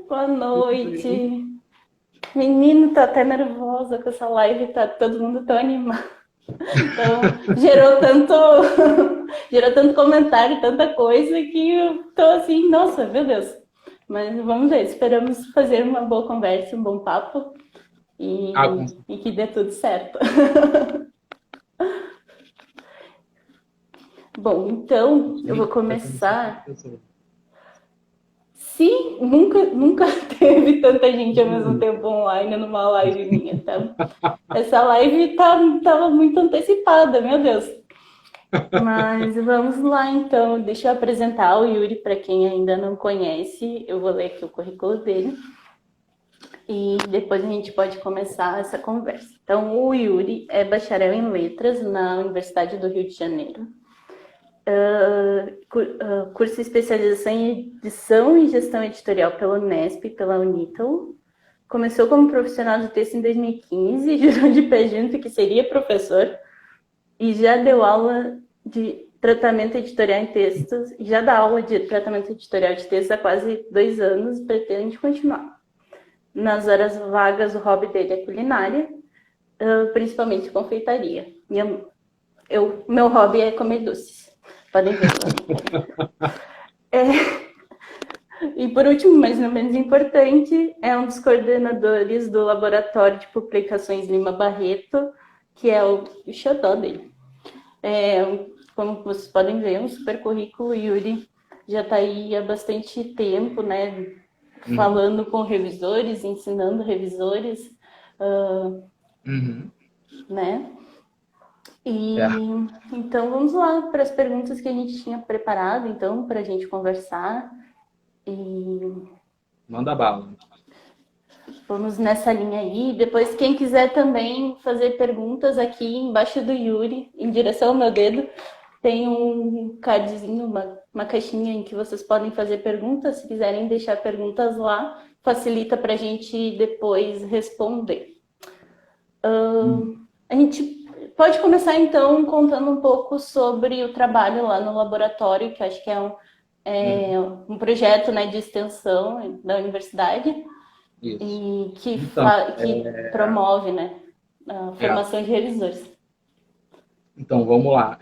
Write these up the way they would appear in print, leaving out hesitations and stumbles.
Boa noite. Menino, tá até nervosa com essa live, tá todo mundo tão animado. Então, gerou tanto comentário, tanta coisa que eu tô assim, nossa, meu Deus. Mas vamos ver, esperamos fazer uma boa conversa, um bom papo Ah, com e que dê tudo certo. Bom, então eu vou sim, vai ter bastante começar. pessoas. Sim, nunca teve tanta gente ao mesmo tempo online numa live minha, tá? Essa live tava muito antecipada, meu Deus. Mas vamos lá então. Deixa eu apresentar o Yuri para quem ainda não conhece. Eu vou ler aqui o currículo dele e depois a gente pode começar essa conversa. Então, o Yuri é bacharel em letras na Universidade do Rio de Janeiro. Curso de especialização em edição e gestão editorial pela Unesp e pela Unital. Começou como profissional de texto em 2015, jurou de pé junto que seria professor e já deu aula de tratamento editorial em textos, já dá aula de tratamento editorial de textos há quase 2 anos, pretende continuar. Nas horas vagas, o hobby dele é culinária, principalmente confeitaria. Meu hobby é comer doces. Podem ver lá. E por último, mas não menos importante, é um dos coordenadores do Laboratório de Publicações Lima Barreto, que é o xodó dele. É, como vocês podem ver, um super currículo. Yuri já está aí há bastante tempo, né? Uhum. Falando com revisores, ensinando revisores, uh, Uhum. né? É, E então vamos lá para as perguntas que a gente tinha preparado, então, para a gente conversar. E manda bala. vamos nessa linha aí. Depois, quem quiser também fazer perguntas aqui embaixo do Yuri, em direção ao meu dedo, tem um cardzinho, uma caixinha em que vocês podem fazer perguntas. Se quiserem deixar perguntas lá, facilita para a gente depois responder. Uhum. A gente pode começar então contando um pouco sobre o trabalho lá no laboratório, que acho que Uhum. um projeto, né, de extensão da universidade Isso. e Então, que promove, né, a é, formação de revisores. então, vamos lá.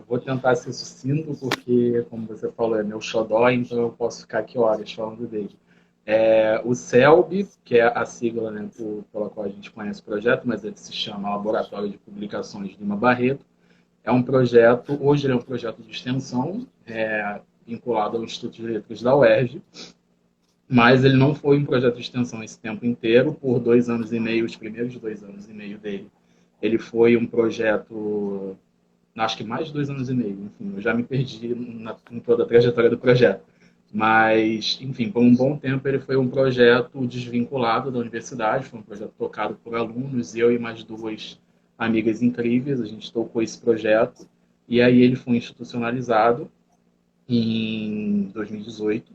Vou tentar ser sucinto, porque, como você falou, é meu xodó, então eu posso ficar aqui horas falando dele. O CELB, que é a sigla, né, pela qual a gente conhece o projeto, mas ele se chama Laboratório de Publicações Lima Barreto. É um projeto, hoje ele é um projeto de extensão, vinculado ao Instituto de Letras da UERJ, mas ele não foi um projeto de extensão esse tempo inteiro, por 2 anos e meio, os primeiros 2 anos e meio dele. Ele foi um projeto, acho que mais de 2 anos e meio, enfim, eu já me perdi em toda a trajetória do projeto. Mas, enfim, por um bom tempo ele foi um projeto desvinculado da universidade, foi um projeto tocado por alunos, eu e mais duas amigas incríveis, a gente tocou esse projeto, e aí ele foi institucionalizado em 2018,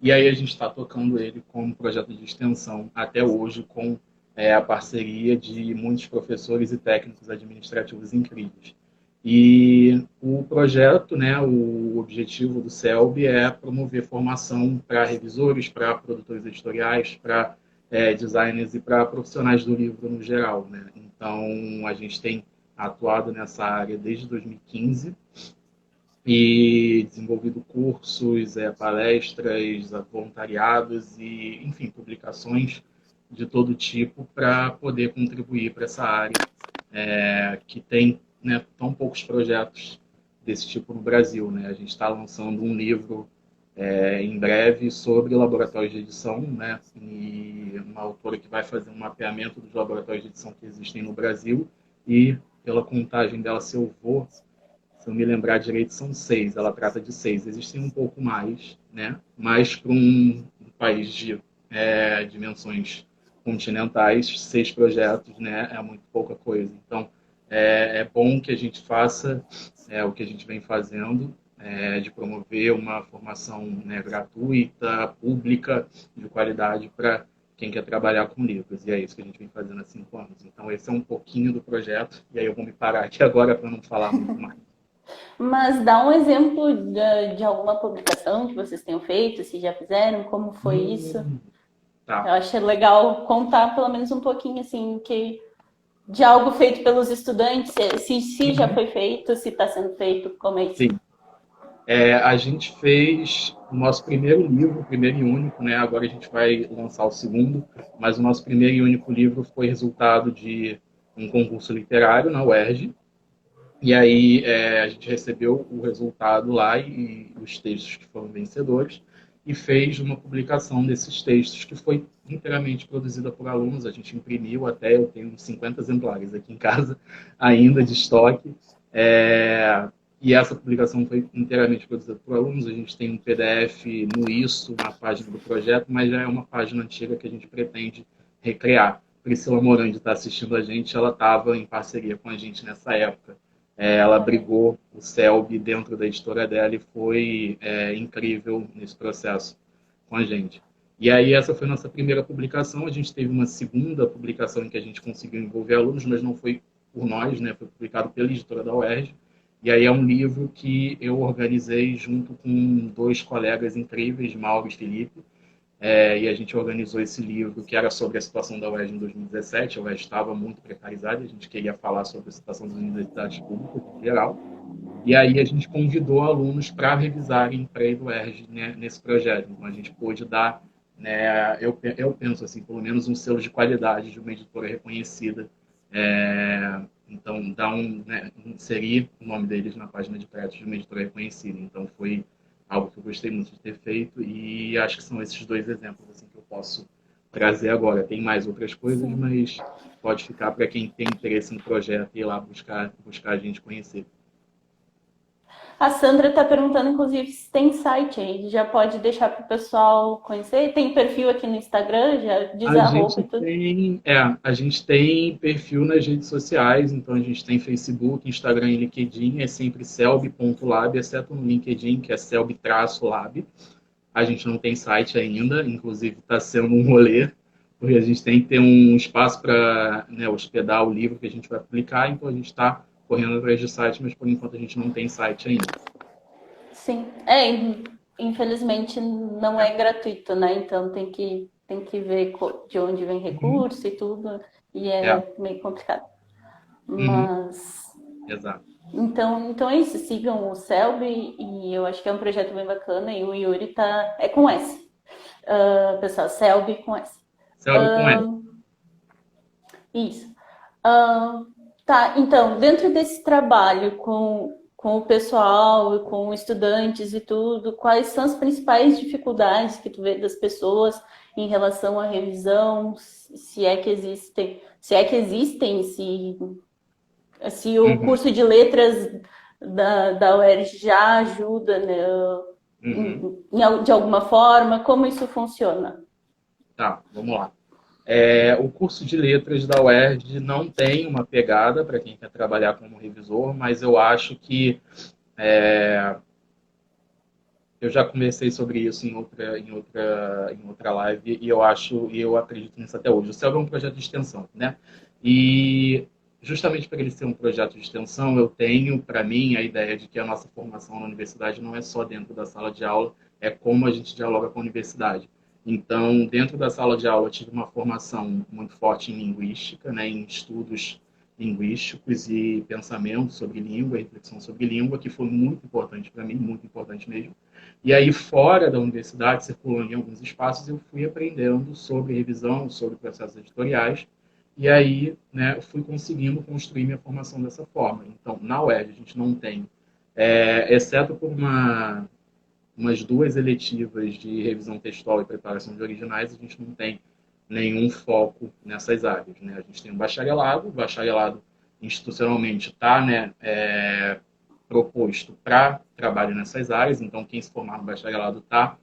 e aí a gente está tocando ele como projeto de extensão até hoje, com a parceria de muitos professores e técnicos administrativos incríveis. E o projeto, né, o objetivo do CELB é promover formação para revisores, para produtores editoriais, para designers e para profissionais do livro no geral, né? Então, a gente tem atuado nessa área desde 2015 e desenvolvido cursos, palestras, voluntariados e, enfim, publicações de todo tipo para poder contribuir para essa área que tem, né, tão poucos projetos desse tipo no Brasil, né? A gente está lançando um livro em breve sobre laboratórios de edição, né? E uma autora que vai fazer um mapeamento dos laboratórios de edição que existem no Brasil e, pela contagem dela, se eu vou, se eu me lembrar direito, são 6. Ela trata de 6. Existem um pouco mais, né? Mas para um país de dimensões continentais, 6 projetos, né? É muito pouca coisa. Então, é bom que a gente faça o que a gente vem fazendo, de promover uma formação, né, gratuita, pública, de qualidade para quem quer trabalhar com livros. E é isso que a gente vem fazendo há 5 anos. Então, esse é um pouquinho do projeto. E aí eu vou me parar aqui agora para não falar muito mais. Mas dá um exemplo de alguma publicação que vocês tenham feito, se já fizeram, como foi isso. Tá. Eu acho legal contar pelo menos um pouquinho assim de algo feito pelos estudantes, se já foi feito, se está sendo feito, como é isso. Sim. A gente fez o nosso primeiro livro, primeiro e único, né? Agora a gente vai lançar o segundo, mas o nosso primeiro e único livro foi resultado de um concurso literário na UERJ. E aí a gente recebeu o resultado lá e os textos que foram vencedores e fez uma publicação desses textos que foi inteiramente produzida por alunos. A gente imprimiu até, eu tenho uns 50 exemplares aqui em casa ainda de estoque. E essa publicação foi inteiramente produzida por alunos. A gente tem um PDF no Isso, na página do projeto, mas já é uma página antiga que a gente pretende recriar. Priscila Morandi está assistindo a gente, ela estava em parceria com a gente nessa época. Ela brigou o CELB dentro da editora dela e foi incrível nesse processo com a gente. E aí essa foi a nossa primeira publicação. A gente teve uma segunda publicação em que a gente conseguiu envolver alunos, mas não foi por nós, né? Foi publicado pela editora da UERJ. E aí é um livro que eu organizei junto com dois colegas incríveis, Mauro e Felipe, e a gente organizou esse livro que era sobre a situação da UERJ em 2017. A UERJ estava muito precarizada, a gente queria falar sobre a situação das universidades públicas em geral. E aí a gente convidou alunos para revisarem Pré do UERJ, né, nesse projeto. Então a gente pôde dar, né, eu penso assim, pelo menos um selo de qualidade de uma editora reconhecida. Então, inserir o nome deles na página de crédito de uma editora reconhecida. Então, foi algo que eu gostei muito de ter feito e acho que são esses dois exemplos assim, que eu posso trazer agora. Tem mais outras coisas, Sim. mas pode ficar para quem tem interesse no projeto e ir lá buscar a gente conhecer. A Sandra está perguntando, inclusive, se tem site aí. Já pode deixar para o pessoal conhecer. Tem perfil aqui no Instagram, já diz A arroba gente e tudo. a gente tem perfil nas redes sociais, então a gente tem Facebook, Instagram e LinkedIn, é sempre selb.lab, exceto no LinkedIn, que é selb-lab. A gente não tem site ainda, inclusive está sendo um rolê, porque a gente tem que ter um espaço para, né, hospedar o livro que a gente vai publicar, então a gente está correndo atrás de site, mas por enquanto a gente não tem site ainda. Sim. Infelizmente não é gratuito, né? Então tem que ver de onde vem Uhum. recurso e tudo. E É. é meio complicado. Uhum. Mas Exato. então é isso, sigam o Selby e eu acho que é um projeto bem bacana e o Yuri é com S. Pessoal, Selby com S. Selby com S. Isso. Ah, tá, então, dentro desse trabalho com o pessoal, e com estudantes e tudo, quais são as principais dificuldades que tu vê das pessoas em relação à revisão, se é que existem, se o Uhum. curso de letras da UERJ já ajuda, né, Uhum. de alguma forma, como isso funciona? Tá, vamos lá. O curso de letras da UERJ não tem uma pegada para quem quer trabalhar como revisor, mas eu acho que eu já conversei sobre isso em outra live e eu acredito nisso até hoje. O CELB é um projeto de extensão, né? E justamente por ele ser um projeto de extensão, eu tenho para mim a ideia de que a nossa formação na universidade não é só dentro da sala de aula, é como a gente dialoga com a universidade. Então, dentro da sala de aula, eu tive uma formação muito forte em linguística, né, em estudos linguísticos e pensamento sobre língua, reflexão sobre língua, que foi muito importante para mim, muito importante mesmo. E aí, fora da universidade, circulando em alguns espaços, eu fui aprendendo sobre revisão, sobre processos editoriais, e aí, né, eu fui conseguindo construir minha formação dessa forma. Então, na UERJ, a gente não tem, exceto por umas duas eletivas de revisão textual e preparação de originais, a gente não tem nenhum foco nessas áreas. Né? A gente tem um bacharelado, o bacharelado institucionalmente está, né, proposto para trabalho nessas áreas, então quem se formar no bacharelado está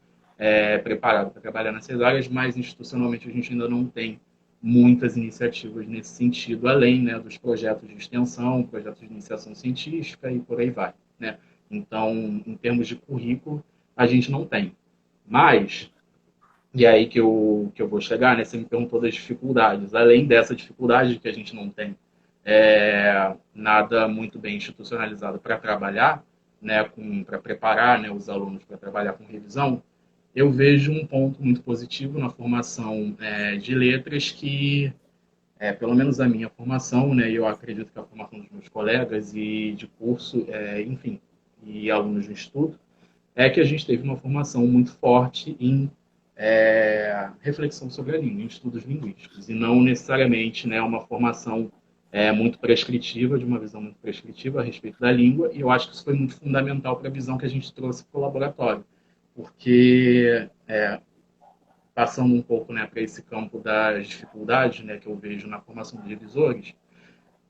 preparado para trabalhar nessas áreas, mas institucionalmente a gente ainda não tem muitas iniciativas nesse sentido, além, né, dos projetos de extensão, projetos de iniciação científica e por aí vai. Né? Então, em termos de currículo, a gente não tem. Mas, e é aí que eu vou chegar, né? Você me perguntou das dificuldades. Além dessa dificuldade que a gente não tem nada muito bem institucionalizado para trabalhar, né, para preparar, né, os alunos para trabalhar com revisão, eu vejo um ponto muito positivo na formação de letras que, pelo menos a minha formação, né, e eu acredito que a formação dos meus colegas e de curso, enfim, e alunos do instituto, é que a gente teve uma formação muito forte em reflexão sobre a língua, em estudos linguísticos, e não necessariamente, né, uma formação muito prescritiva, de uma visão muito prescritiva a respeito da língua, e eu acho que isso foi muito fundamental para a visão que a gente trouxe para o laboratório, porque, passando um pouco, né, para esse campo das dificuldades, né, que eu vejo na formação de revisores,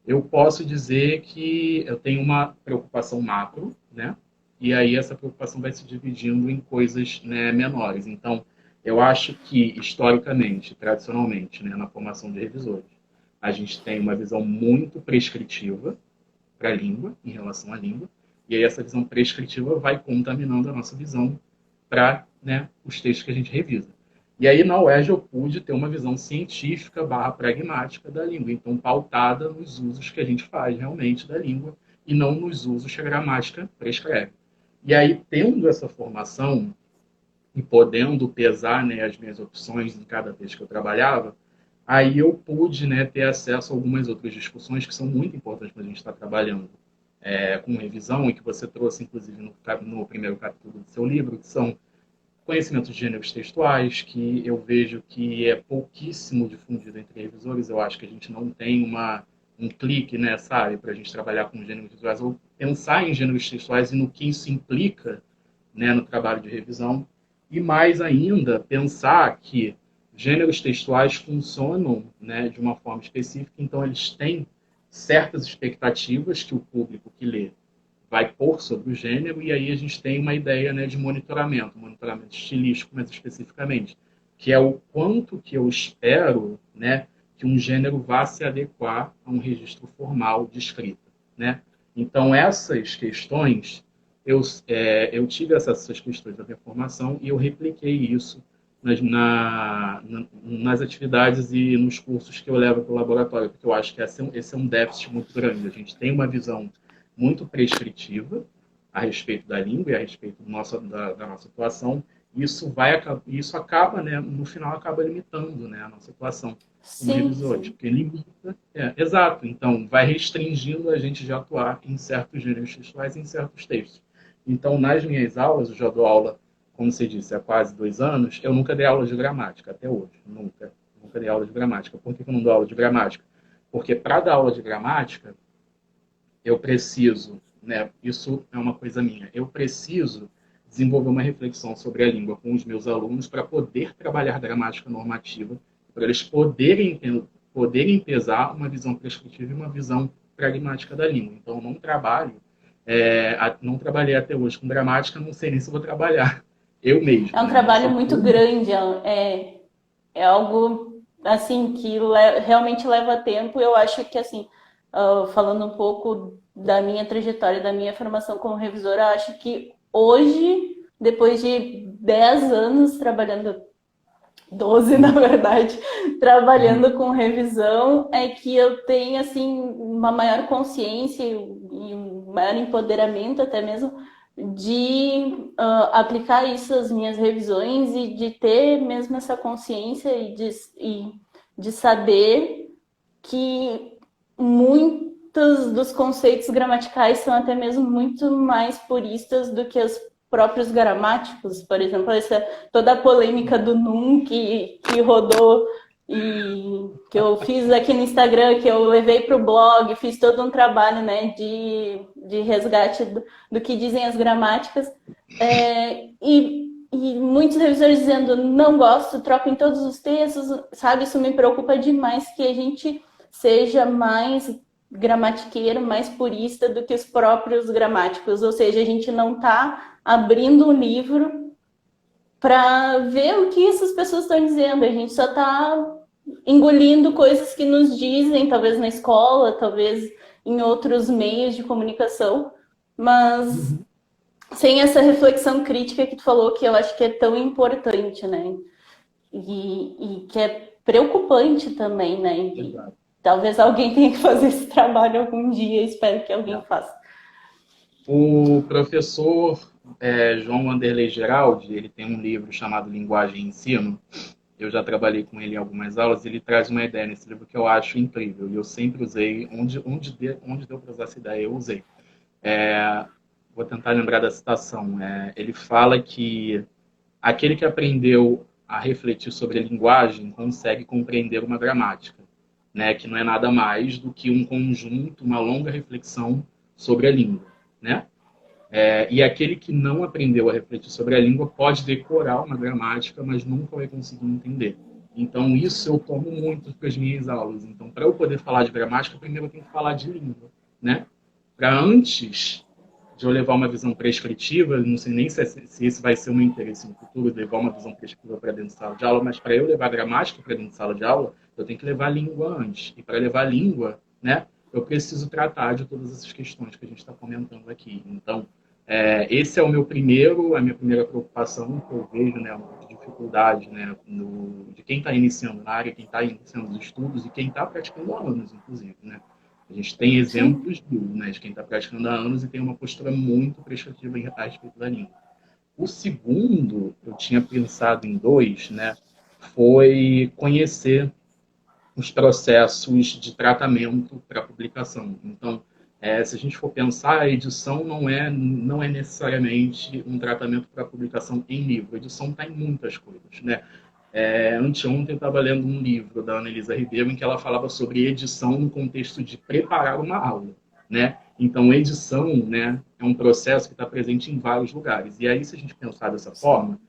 eu posso dizer que eu tenho uma preocupação macro, né, e aí essa preocupação vai se dividindo em coisas, né, menores. Então, eu acho que, historicamente, tradicionalmente, né, na formação de revisores, a gente tem uma visão muito prescritiva para a língua, em relação à língua, e aí essa visão prescritiva vai contaminando a nossa visão para, né, os textos que a gente revisa. E aí na UERJ eu pude ter uma visão científica barra pragmática da língua, então pautada nos usos que a gente faz realmente da língua e não nos usos que a gramática prescreve. E aí, tendo essa formação e podendo pesar, né, as minhas opções em cada texto que eu trabalhava, aí eu pude, né, ter acesso a algumas outras discussões que são muito importantes para a gente estar trabalhando com revisão e que você trouxe, inclusive, no primeiro capítulo do seu livro, que são conhecimentos de gêneros textuais, que eu vejo que é pouquíssimo difundido entre revisores. Eu acho que a gente não tem um clique, né, sabe, para a gente trabalhar com gêneros textuais, ou pensar em gêneros textuais e no que isso implica, né, no trabalho de revisão. E mais ainda, pensar que gêneros textuais funcionam, né, de uma forma específica, então eles têm certas expectativas que o público que lê vai pôr sobre o gênero, e aí a gente tem uma ideia, né, de monitoramento estilístico, mais especificamente, que é o quanto que eu espero, né, que um gênero vá se adequar a um registro formal de escrita, né? Então, essas questões, eu tive essas questões da minha formação e eu repliquei isso nas atividades e nos cursos que eu levo para o laboratório, porque eu acho que esse é um déficit muito grande. A gente tem uma visão muito prescritiva a respeito da língua e a respeito da nossa atuação. Isso acaba, né, no final, acaba limitando, né, a nossa atuação como Sim, revisores, sim. porque limita, exato, então vai restringindo a gente de atuar em certos gêneros textuais, em certos textos. Então, nas minhas aulas, eu já dou aula, como você disse, há quase 2 anos, eu nunca dei aula de gramática, até hoje, nunca dei aula de gramática. Por que eu não dou aula de gramática? Porque para dar aula de gramática, eu preciso, né, isso é uma coisa minha, eu preciso desenvolver uma reflexão sobre a língua com os meus alunos para poder trabalhar gramática normativa, para eles poderem pesar uma visão prescritiva e uma visão pragmática da língua. Então, eu não trabalhei até hoje com gramática, não sei nem se vou trabalhar eu É mesmo, um né? Mas trabalho se muito for, grande, é algo assim que realmente leva tempo. Eu acho que assim, falando um pouco da minha trajetória, da minha formação como revisora, eu acho que hoje, depois de 10 anos trabalhando, 12 na verdade, trabalhando com revisão, é que eu tenho assim uma maior consciência e um maior empoderamento até mesmo de aplicar isso às minhas revisões e de ter mesmo essa consciência de saber que muitos dos conceitos gramaticais são até mesmo muito mais puristas do que os próprios gramáticos. Por exemplo, toda a polêmica do NUM que rodou e que eu fiz aqui no Instagram, que eu levei para o blog, fiz todo um trabalho, né, de resgate do que dizem as gramáticas. E muitos revisores dizendo, não gosto, troco em todos os textos, sabe? Isso me preocupa demais, que a gente seja mais gramatiqueiro, mais purista do que os próprios gramáticos. Ou seja, a gente não está abrindo um livro para ver o que essas pessoas estão dizendo. A gente só está engolindo coisas que nos dizem, talvez na escola, talvez em outros meios de comunicação, mas sem essa reflexão crítica que tu falou, que eu acho que é tão importante, né? E que é preocupante também, né? exato. talvez alguém tenha que fazer esse trabalho algum dia, espero que alguém faça. O professor João Wanderlei Geraldi, ele tem um livro chamado Linguagem e Ensino. Eu já trabalhei com ele em algumas aulas, e ele traz uma ideia nesse livro que eu acho incrível, e eu sempre usei, onde deu para usar essa ideia, eu usei. Vou tentar lembrar da citação. Ele fala que aquele que aprendeu a refletir sobre a linguagem consegue compreender uma gramática, né? Que não é nada mais do que um conjunto, uma longa reflexão sobre a língua, né? E aquele que não aprendeu a refletir sobre a língua pode decorar uma gramática, mas nunca vai conseguir entender. Então, isso eu tomo muito para as minhas aulas. Então, para eu poder falar de gramática, primeiro eu tenho que falar de língua, né? Para antes de eu levar uma visão prescritiva, não sei nem se esse vai ser o meu interesse no futuro, levar uma visão prescritiva para dentro de sala de aula, mas para eu levar gramática para dentro de sala de aula, eu tenho que levar a língua antes. E para levar a língua, né, eu preciso tratar de todas essas questões que a gente está comentando aqui. Então, esse é a minha primeira preocupação que eu vejo, né, uma dificuldade, né, de quem está iniciando na área, quem está iniciando os estudos e quem está praticando há anos, inclusive, né. A gente tem exemplos de quem está praticando há anos e tem uma postura muito prescritiva a respeito da língua. O segundo, eu tinha pensado em dois, né, foi conhecer os processos de tratamento para publicação. Então, se a gente for pensar, a edição não é necessariamente um tratamento para publicação em livro. A edição está em muitas coisas, né? Anteontem eu estava lendo um livro da Anelisa Ribeiro em que ela falava sobre edição no contexto de preparar uma aula, né? Então, edição, né, é um processo que está presente em vários lugares. E aí, se a gente pensar dessa forma,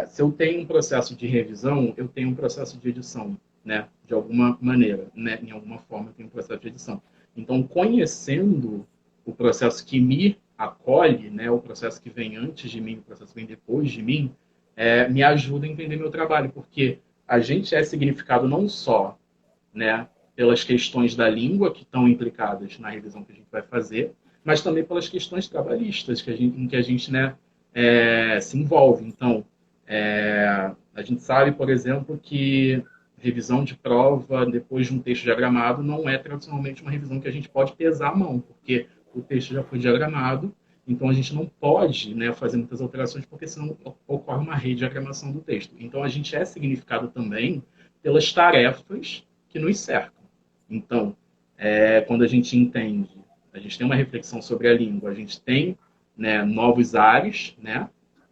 se eu tenho um processo de revisão, eu tenho um processo de edição, né? De alguma maneira, né? Em alguma forma, eu tenho um processo de edição. Então, conhecendo o processo que me acolhe, né? O processo que vem antes de mim, o processo que vem depois de mim, me ajuda a entender meu trabalho, porque a gente é significado não só, né, pelas questões da língua que estão implicadas na revisão que a gente vai fazer, mas também pelas questões trabalhistas em que a gente, né, se envolve. Então, a gente sabe, por exemplo, que revisão de prova depois de um texto diagramado não é tradicionalmente uma revisão que a gente pode pesar a mão, porque o texto já foi diagramado, então a gente não pode, né, fazer muitas alterações, porque senão ocorre uma rediagramação do texto. Então a gente é significado também pelas tarefas que nos cercam. Então, quando a gente entende, a gente tem uma reflexão sobre a língua, a gente tem, né, novos ares, né,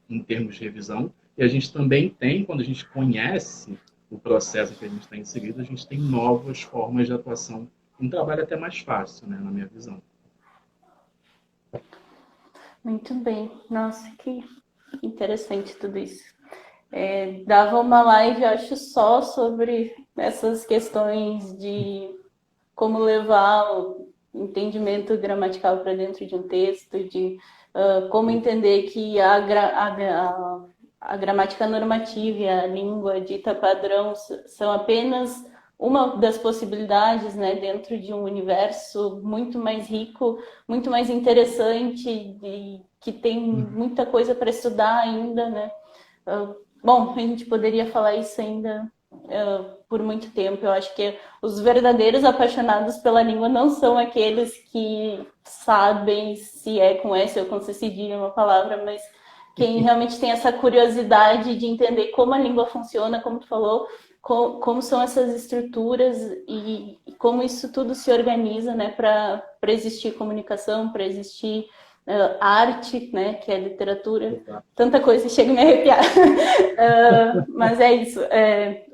em termos de revisão, e a gente também tem, quando a gente conhece o processo que a gente está inserido, a gente tem novas formas de atuação, um trabalho até mais fácil, né, na minha visão. Muito bem. Nossa, que interessante tudo isso. Dava uma live, acho, só sobre essas questões de como levar o entendimento gramatical para dentro de um texto, de como entender que a gramática normativa e a língua dita padrão são apenas uma das possibilidades, né, dentro de um universo muito mais rico, muito mais interessante, e que tem muita coisa para estudar ainda, né? Bom, a gente poderia falar isso ainda por muito tempo. Eu acho que os verdadeiros apaixonados pela língua não são aqueles que sabem se é com S ou com C cedilha uma palavra, mas quem realmente tem essa curiosidade de entender como a língua funciona, como tu falou, como são essas estruturas e como isso tudo se organiza, né, para existir comunicação, para existir arte, né, que é literatura, tanta coisa, chega a me arrepiar. Mas é isso.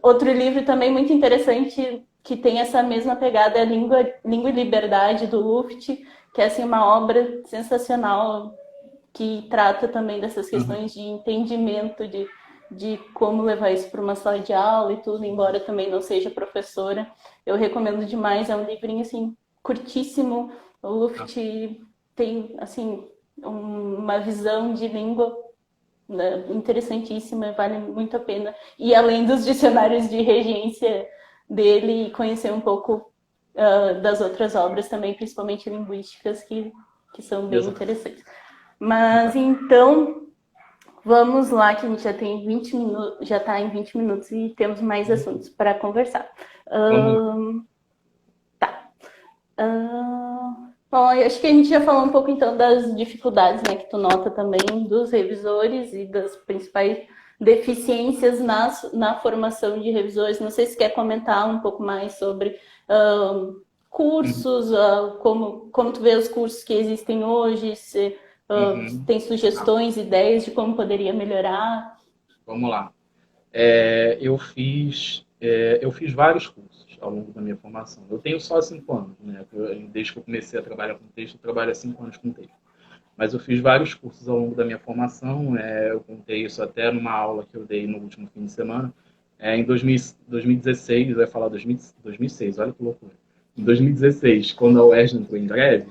Outro livro também muito interessante que tem essa mesma pegada é Língua e Liberdade, do Luft, que é assim, uma obra sensacional que trata também dessas questões de entendimento, de como levar isso para uma sala de aula e tudo, embora também não seja professora. Eu recomendo demais, é um livrinho assim, curtíssimo. O Luft tem assim uma visão de língua, né, interessantíssima, vale muito a pena. E além dos dicionários de regência dele, conhecer um pouco das outras obras também, principalmente linguísticas, que são bem interessantes. Mas então, vamos lá, que a gente já tem 20 minutos, já está em 20 minutos e temos mais assuntos para conversar. Bom, eu acho que a gente já falou um pouco então das dificuldades, né, que tu nota também dos revisores e das principais deficiências na formação de revisores. Não sei se quer comentar um pouco mais sobre cursos, como tu vê os cursos que existem hoje, se tem sugestões, ideias de como poderia melhorar. Vamos lá. Eu fiz vários cursos ao longo da minha formação. Eu tenho só 5 anos, né? Desde que eu comecei a trabalhar com texto, eu trabalho há 5 anos com texto. Mas eu fiz vários cursos ao longo da minha formação. Eu contei isso até numa aula que eu dei no último fim de semana. Em 2016, eu ia falar 2006, olha que loucura. Em 2016, quando a UERJ entrou em greve,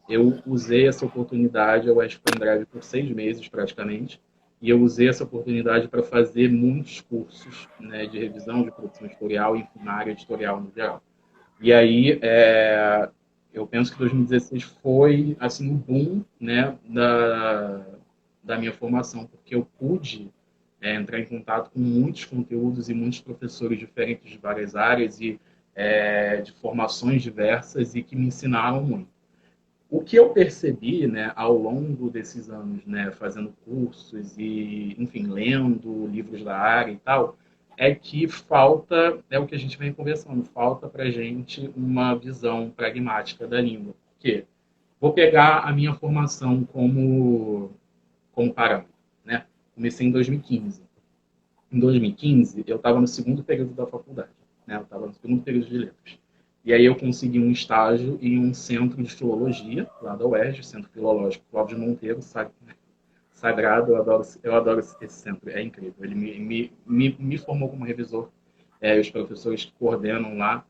eu usei essa oportunidade, a UERJ ficou em greve por 6 meses praticamente, e eu usei essa oportunidade para fazer muitos cursos, né, de revisão de produção editorial, enfim, na área editorial no geral. E aí, eu penso que 2016 foi assim um boom, né, da minha formação, porque eu pude entrar em contato com muitos conteúdos e muitos professores diferentes de várias áreas e de formações diversas e que me ensinaram muito. O que eu percebi, né, ao longo desses anos, né, fazendo cursos e, enfim, lendo livros da área e tal, é que falta, é o que a gente vem conversando, falta para a gente uma visão pragmática da língua. Porque vou pegar a minha formação como parâmetro, né? Comecei em 2015. Em 2015, eu estava no segundo período da faculdade, né? Eu estava no segundo período de letras. E aí eu consegui um estágio em um centro de filologia, lá da UERJ, Centro Filológico Cláudio Monteiro, sagrado, eu adoro esse centro, é incrível. Ele me formou como revisor, os professores que coordenam lá,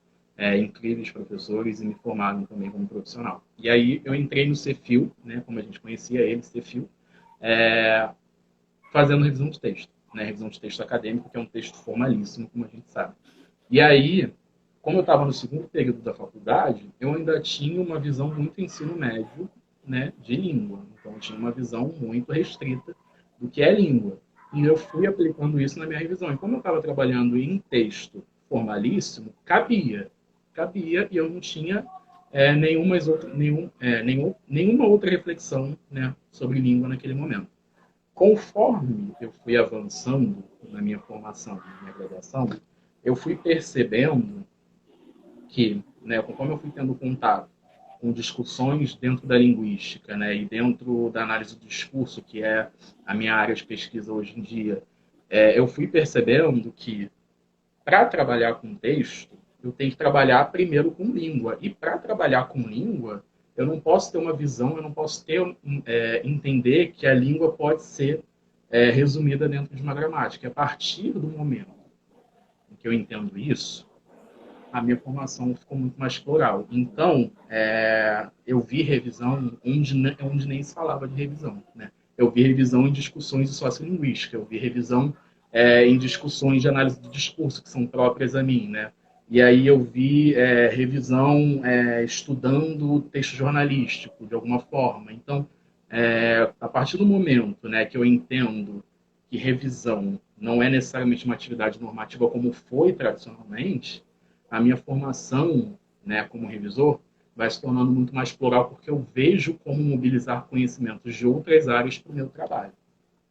incríveis professores, e me formaram também como profissional. E aí eu entrei no Cefil, né, como a gente conhecia ele, Cefil, fazendo revisão de texto, né, revisão de texto acadêmico, que é um texto formalíssimo, como a gente sabe. E aí, como eu estava no segundo período da faculdade, eu ainda tinha uma visão muito ensino médio, né, de língua. Então, eu tinha uma visão muito restrita do que é língua. E eu fui aplicando isso na minha revisão. E como eu estava trabalhando em texto formalíssimo, cabia, e eu não tinha nenhuma outra reflexão, né, sobre língua naquele momento. Conforme eu fui avançando na minha formação, na minha graduação, eu fui percebendo que, né, conforme eu fui tendo contato com discussões dentro da linguística, né, e dentro da análise do discurso, que é a minha área de pesquisa hoje em dia, eu fui percebendo que, para trabalhar com texto, eu tenho que trabalhar primeiro com língua. E para trabalhar com língua, eu não posso ter uma visão, eu não posso entender que a língua pode ser resumida dentro de uma gramática. A partir do momento em que eu entendo isso, a minha formação ficou muito mais plural. Então, eu vi revisão onde nem se falava de revisão, né? Eu vi revisão em discussões de sociolinguística, eu vi revisão em discussões de análise do discurso, que são próprias a mim, né? E aí eu vi revisão estudando texto jornalístico, de alguma forma. Então, a partir do momento, né, que eu entendo que revisão não é necessariamente uma atividade normativa como foi tradicionalmente, a minha formação, né, como revisor vai se tornando muito mais plural, porque eu vejo como mobilizar conhecimentos de outras áreas para o meu trabalho,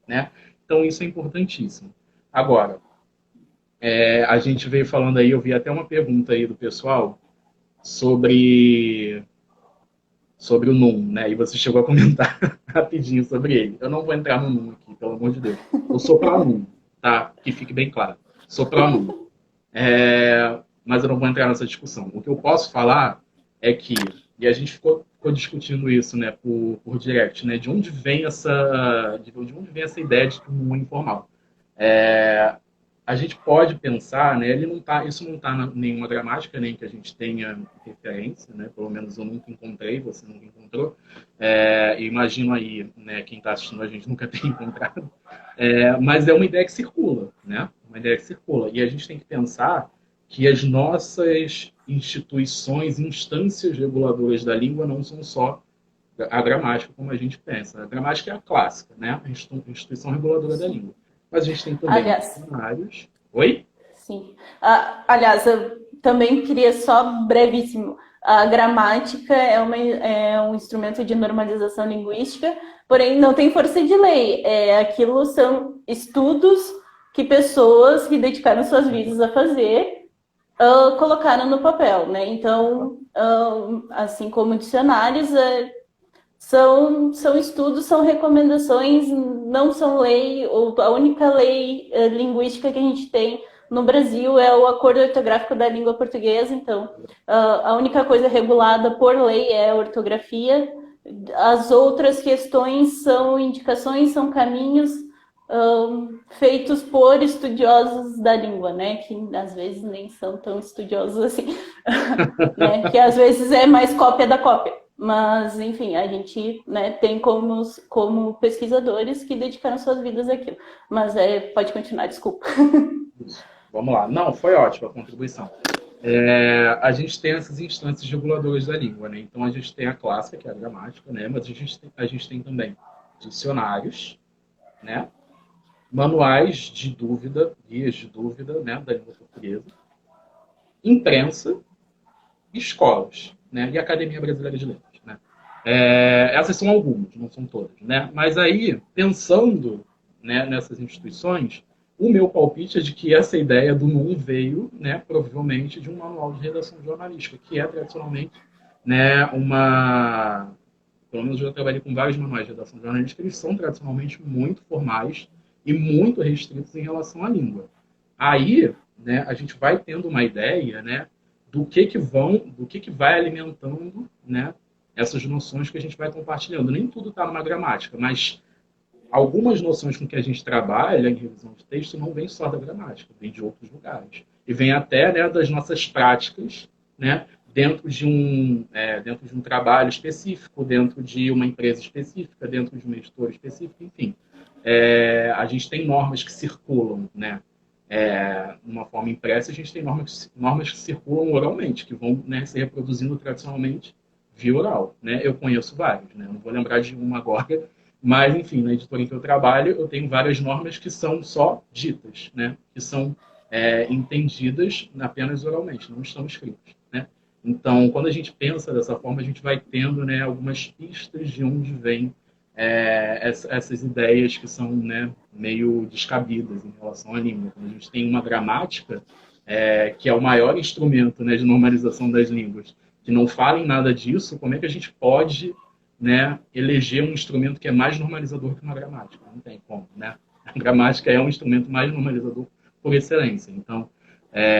né? Então, isso é importantíssimo. Agora, a gente veio falando aí, eu vi até uma pergunta aí do pessoal sobre o NUM, né? E você chegou a comentar rapidinho sobre ele. Eu não vou entrar no NUM aqui, pelo amor de Deus. Eu sou pró-NUM, tá? Que fique bem claro. Sou pró-NUM. Mas eu não vou entrar nessa discussão. O que eu posso falar é que, e a gente ficou discutindo isso, né, por direct, né, de onde vem essa ideia de que o NUM é informal. A gente pode pensar, né, isso não está em nenhuma gramática, nem que a gente tenha referência, né, pelo menos eu nunca encontrei, você nunca encontrou, imagino aí, né, quem está assistindo a gente nunca tem encontrado, mas é uma ideia que circula, né, uma ideia que circula, e a gente tem que pensar que as nossas instituições, instâncias reguladoras da língua não são só a gramática, como a gente pensa. A gramática é a clássica, né, a instituição reguladora da língua. Mas a gente tem também dicionários. Oi? Sim. Aliás, eu também queria só brevíssimo a gramática é um instrumento de normalização linguística, porém não tem força de lei. Aquilo são estudos que pessoas que dedicaram suas vidas a fazer colocaram no papel, né? Então, assim como dicionários, são estudos, são recomendações, não são lei, ou a única lei linguística que a gente tem no Brasil é o Acordo Ortográfico da Língua Portuguesa, então a única coisa regulada por lei é a ortografia. As outras questões são indicações, são caminhos feitos por estudiosos da língua, né? Que às vezes nem são tão estudiosos assim, né? Que às vezes é mais cópia da cópia. Mas, enfim, a gente, né, tem como pesquisadores que dedicaram suas vidas àquilo. Mas pode continuar, desculpa. Isso. Vamos lá. Não, foi ótima a contribuição. A gente tem essas instâncias reguladoras da língua, né? Então, a gente tem a clássica, que é a gramática, né? Mas a gente tem também dicionários, né? Manuais de dúvida, guias de dúvida, né, da língua portuguesa, imprensa, escolas, né, e a Academia Brasileira de Letras, né. Essas são algumas, não são todas, né. Mas aí, pensando, né, nessas instituições, o meu palpite é de que essa ideia do NUM veio, né, provavelmente de um manual de redação jornalística, que é tradicionalmente, né, pelo menos eu já trabalhei com vários manuais de redação jornalística, eles são tradicionalmente muito formais e muito restritos em relação à língua. Aí, né, a gente vai tendo uma ideia, né, do que vai alimentando, né, essas noções que a gente vai compartilhando. Nem tudo está numa gramática, mas algumas noções com que a gente trabalha em revisão de texto não vem só da gramática, vem de outros lugares. E vem até, né, das nossas práticas, né, dentro de um trabalho específico, dentro de uma empresa específica, dentro de uma editora específica, enfim. A gente tem normas que circulam, né, numa forma impressa, a gente tem normas que circulam oralmente, que vão, né, se reproduzindo tradicionalmente via oral. Né? Eu conheço vários, né? Não vou lembrar de uma agora, mas, enfim, na editora em que eu trabalho, eu tenho várias normas que são só ditas, né? Que são entendidas apenas oralmente, não estão escritas. Né? Então, quando a gente pensa dessa forma, a gente vai tendo, né, algumas pistas de onde vem essas ideias que são, né, meio descabidas em relação à língua. Quando a gente tem uma gramática, que é o maior instrumento, né, de normalização das línguas, que não fala em nada disso, como é que a gente pode, né, eleger um instrumento que é mais normalizador que uma gramática? Não tem como, né? A gramática é um instrumento mais normalizador por excelência. Então,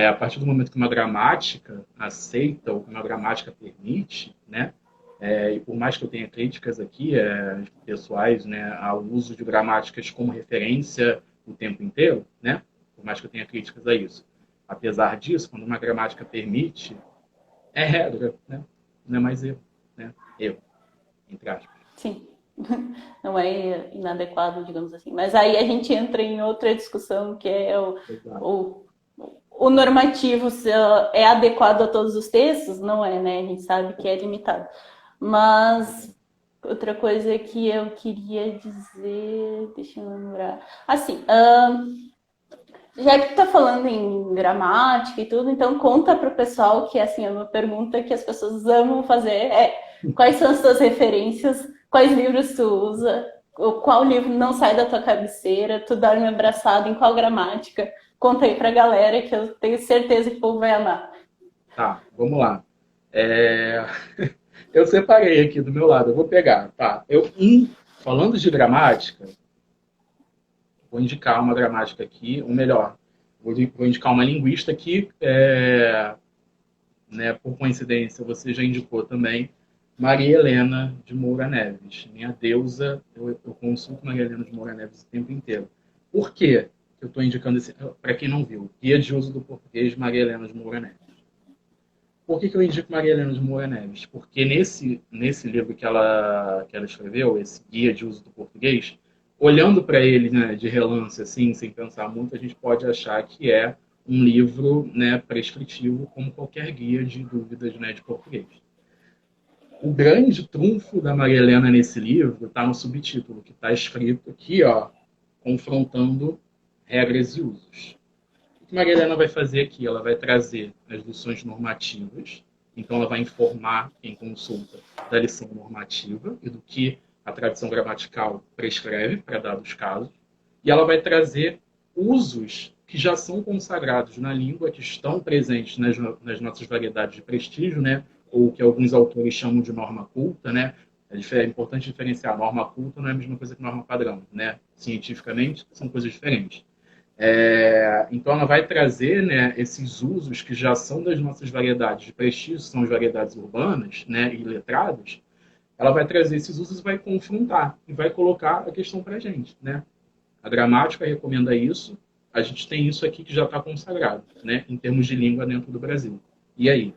a partir do momento que uma gramática aceita ou que uma gramática permite, né, e por mais que eu tenha críticas aqui, pessoais, né, ao uso de gramáticas como referência o tempo inteiro, né, por mais que eu tenha críticas a isso. Apesar disso, quando uma gramática permite, é regra, né, não é mais erro, né, erro, entre aspas. Sim, não é inadequado, digamos assim. Mas aí a gente entra em outra discussão, que é o normativo se é adequado a todos os textos? Não é, né? A gente sabe que é limitado. Mas outra coisa que eu queria dizer, deixa eu lembrar. Assim, já que tu tá falando em gramática e tudo, então conta pro pessoal que, assim, é uma pergunta que as pessoas amam fazer, quais são as tuas referências, quais livros tu usa, qual livro não sai da tua cabeceira, tu dorme abraçado em qual gramática. Conta aí pra galera que eu tenho certeza que o povo vai amar. Tá, vamos lá. Eu separei aqui do meu lado, eu vou pegar, tá? Falando de gramática, vou indicar uma gramática aqui, ou melhor, vou indicar uma linguista que, né, por coincidência, você já indicou também, Maria Helena de Moura Neves. Minha deusa, eu consulto Maria Helena de Moura Neves o tempo inteiro. Por quê que eu estou indicando esse, para quem não viu, Guia de Uso do Português, Maria Helena de Moura Neves? Por que eu indico Maria Helena de Moura Neves? Porque nesse livro que ela escreveu, esse Guia de Uso do Português, olhando para ele, né, de relance, assim, sem pensar muito, a gente pode achar que é um livro, né, prescritivo, como qualquer guia de dúvidas, né, de português. O grande trunfo da Maria Helena nesse livro está no subtítulo, que está escrito aqui, ó, confrontando regras e usos. O que Maria Helena vai fazer aqui? Ela vai trazer as lições normativas Então, ela vai informar quem consulta da lição normativa e do que a tradição gramatical prescreve para dados casos. E ela vai trazer usos que já são consagrados na língua, que estão presentes nas nossas variedades de prestígio, né? Ou que alguns autores chamam de norma culta, né? É importante diferenciar. Norma culta não é a mesma coisa que norma padrão, né? Cientificamente, são coisas diferentes. Então, ela vai trazer, né, esses usos que já são das nossas variedades de prestígio, são as variedades urbanas, né, e letradas. Ela vai trazer esses usos e vai confrontar, e vai colocar a questão para a gente, né? A gramática recomenda isso, a gente tem isso aqui que já está consagrado, né, em termos de língua dentro do Brasil. E aí?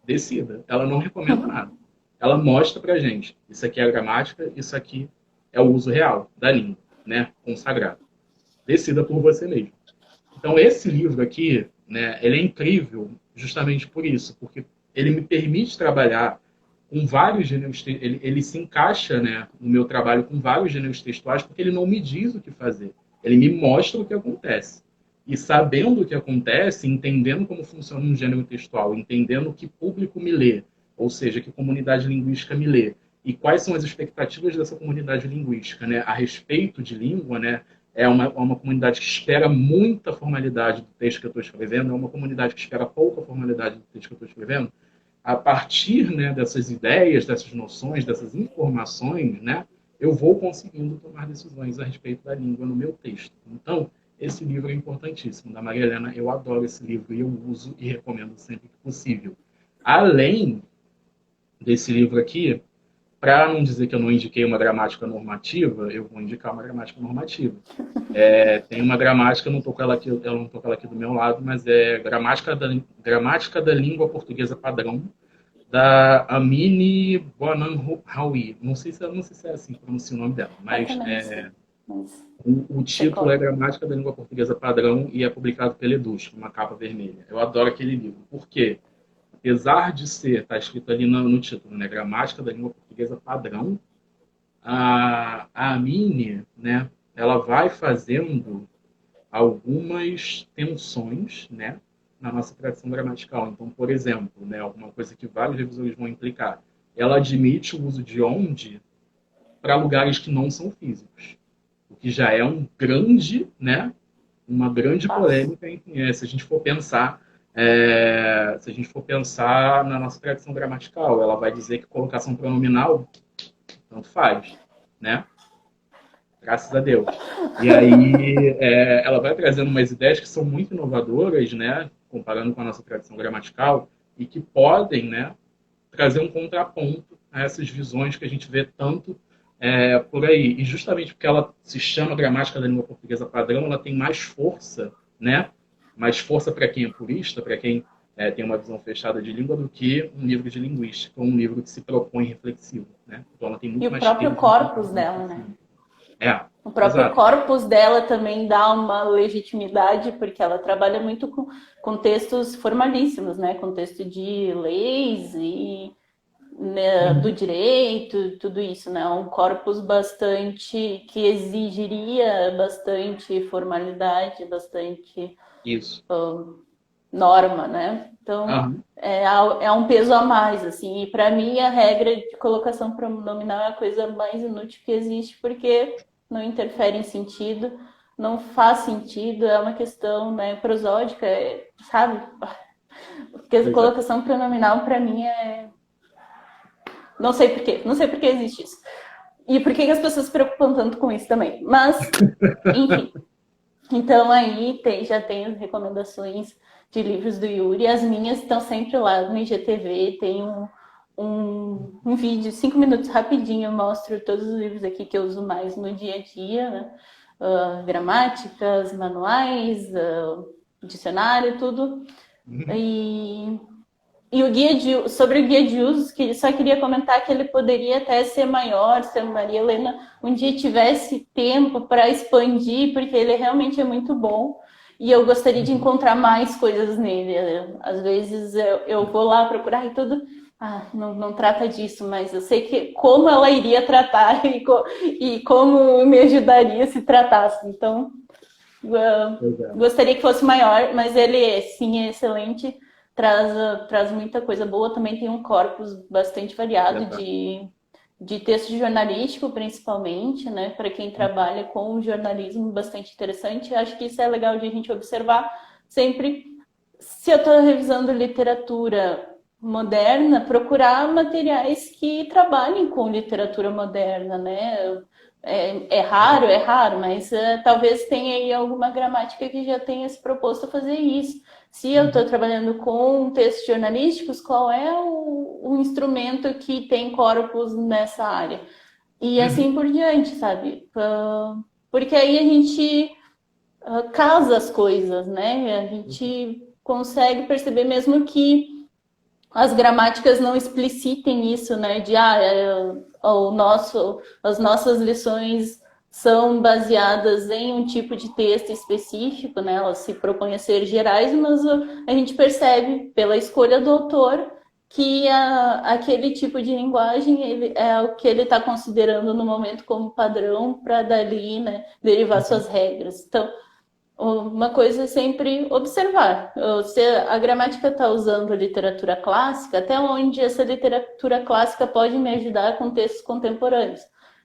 Decida. Ela não recomenda nada. Ela mostra para a gente, isso aqui é a gramática, isso aqui é o uso real da língua, né, consagrado. Decida por você mesmo. Então, esse livro aqui, né, ele é incrível justamente por isso, porque ele me permite trabalhar com vários gêneros, ele se encaixa, né, no meu trabalho com vários gêneros textuais, porque ele não me diz o que fazer. Ele me mostra o que acontece. E sabendo o que acontece, entendendo como funciona um gênero textual, entendendo que público me lê, ou seja, que comunidade linguística me lê, e quais são as expectativas dessa comunidade linguística, né, a respeito de língua, né, é uma comunidade que espera muita formalidade do texto que eu estou escrevendo, é uma comunidade que espera pouca formalidade do texto que eu estou escrevendo. A partir, né, dessas ideias, dessas noções, dessas informações, né, eu vou conseguindo tomar decisões a respeito da língua no meu texto. Então, esse livro é importantíssimo. Da Maria Helena, eu adoro esse livro e eu uso e recomendo sempre que possível. Além desse livro aqui, para não dizer que eu não indiquei uma gramática normativa, eu vou indicar uma gramática normativa. Tem uma gramática, eu não estou com ela aqui do meu lado, mas é Gramática da Língua Portuguesa Padrão, da Amine Bonanhawi. Não sei se é assim que pronuncia o nome dela, mas o título é Gramática da Língua Portuguesa Padrão e é publicado pela Eduz, com uma capa vermelha. Eu adoro aquele livro. Por quê? Apesar de está escrito ali no título, né, Gramática da Língua Portuguesa Padrão, a Amine, né, ela vai fazendo algumas tensões, né, na nossa tradição gramatical. Então, por exemplo, né, alguma coisa que vários revisores vão implicar, ela admite o uso de onde para lugares que não são físicos, o que já é uma grande polêmica, se a gente for pensar na nossa tradição gramatical. Ela vai dizer que colocação pronominal tanto faz, né? Graças a Deus. E aí ela vai trazendo umas ideias que são muito inovadoras, né? Comparando com a nossa tradição gramatical, e que podem, né, trazer um contraponto a essas visões que a gente vê tanto por aí. E justamente porque ela se chama Gramática da Língua Portuguesa Padrão, ela tem mais força, né? Mais força para quem é purista, para quem tem uma visão fechada de língua, do que um livro de linguística, um livro que se propõe reflexivo, né? Então ela tem muito mais... E o próprio corpus dela, né? O próprio exato. corpus dela também dá uma legitimidade, porque ela trabalha muito com textos formalíssimos, né? Com texto de leis e do direito, tudo isso, né? Um corpus bastante que exigiria bastante formalidade, bastante norma, né? Então é um peso a mais, assim. E para mim a regra de colocação pronominal é a coisa mais inútil que existe, porque não interfere em sentido, não faz sentido, é uma questão, né, prosódica, sabe? Porque a colocação pronominal para mim não sei por que existe isso. E por que as pessoas se preocupam tanto com isso também. Mas, enfim. Então, aí já tem as recomendações de livros do Yuri. As minhas estão sempre lá no IGTV. Tem um vídeo, 5 minutos, rapidinho. Eu mostro todos os livros aqui que eu uso mais no dia a dia, né? Gramáticas, manuais, dicionário, tudo. E sobre o guia de usos, que só queria comentar que ele poderia até ser maior, se a Maria Helena um dia tivesse tempo para expandir, porque ele realmente é muito bom. E eu gostaria de encontrar mais coisas nele. Às vezes eu vou lá procurar e tudo... não trata disso, mas eu sei que como ela iria tratar e como me ajudaria se tratasse. Então, gostaria que fosse maior, mas ele sim é excelente. traz muita coisa boa. Também tem um corpus bastante variado de texto jornalístico, principalmente, né? Para quem trabalha com jornalismo, bastante interessante. Acho que isso é legal de a gente observar sempre. Se eu estou revisando literatura moderna, procurar materiais que trabalhem com literatura moderna, né? É raro, mas talvez tenha aí alguma gramática que já tenha se proposto a fazer isso. Se eu estou trabalhando com textos jornalísticos, qual é o instrumento que tem corpus nessa área? E assim por diante, sabe? Porque aí a gente casa as coisas, né? A gente consegue perceber mesmo que as gramáticas não explicitem isso, né? De as nossas lições são baseadas em um tipo de texto específico, né? Elas se propõem a ser gerais, mas a gente percebe pela escolha do autor que aquele tipo de linguagem é o que ele está considerando no momento como padrão para dali, né, derivar suas regras. Então, uma coisa é sempre observar. Se a gramática está usando literatura clássica, até onde essa literatura clássica pode me ajudar com textos contemporâneos.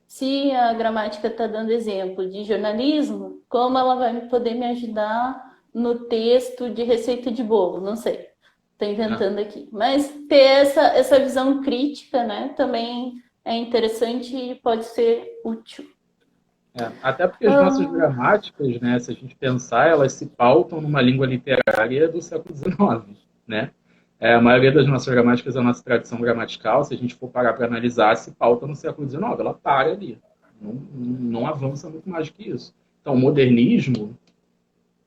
Se a gramática está dando exemplo de jornalismo, como ela vai poder me ajudar no texto de receita de bolo? Não sei. Estou inventando aqui. Mas ter essa visão crítica, né, também é interessante e pode ser útil. Até porque as nossas gramáticas, né, se a gente pensar, elas se pautam numa língua literária do século XIX, né? A maioria das nossas gramáticas, a nossa tradição gramatical, se a gente for parar para analisar, se pauta no século XIX, ela para ali, não avança muito mais que isso. Então, o modernismo,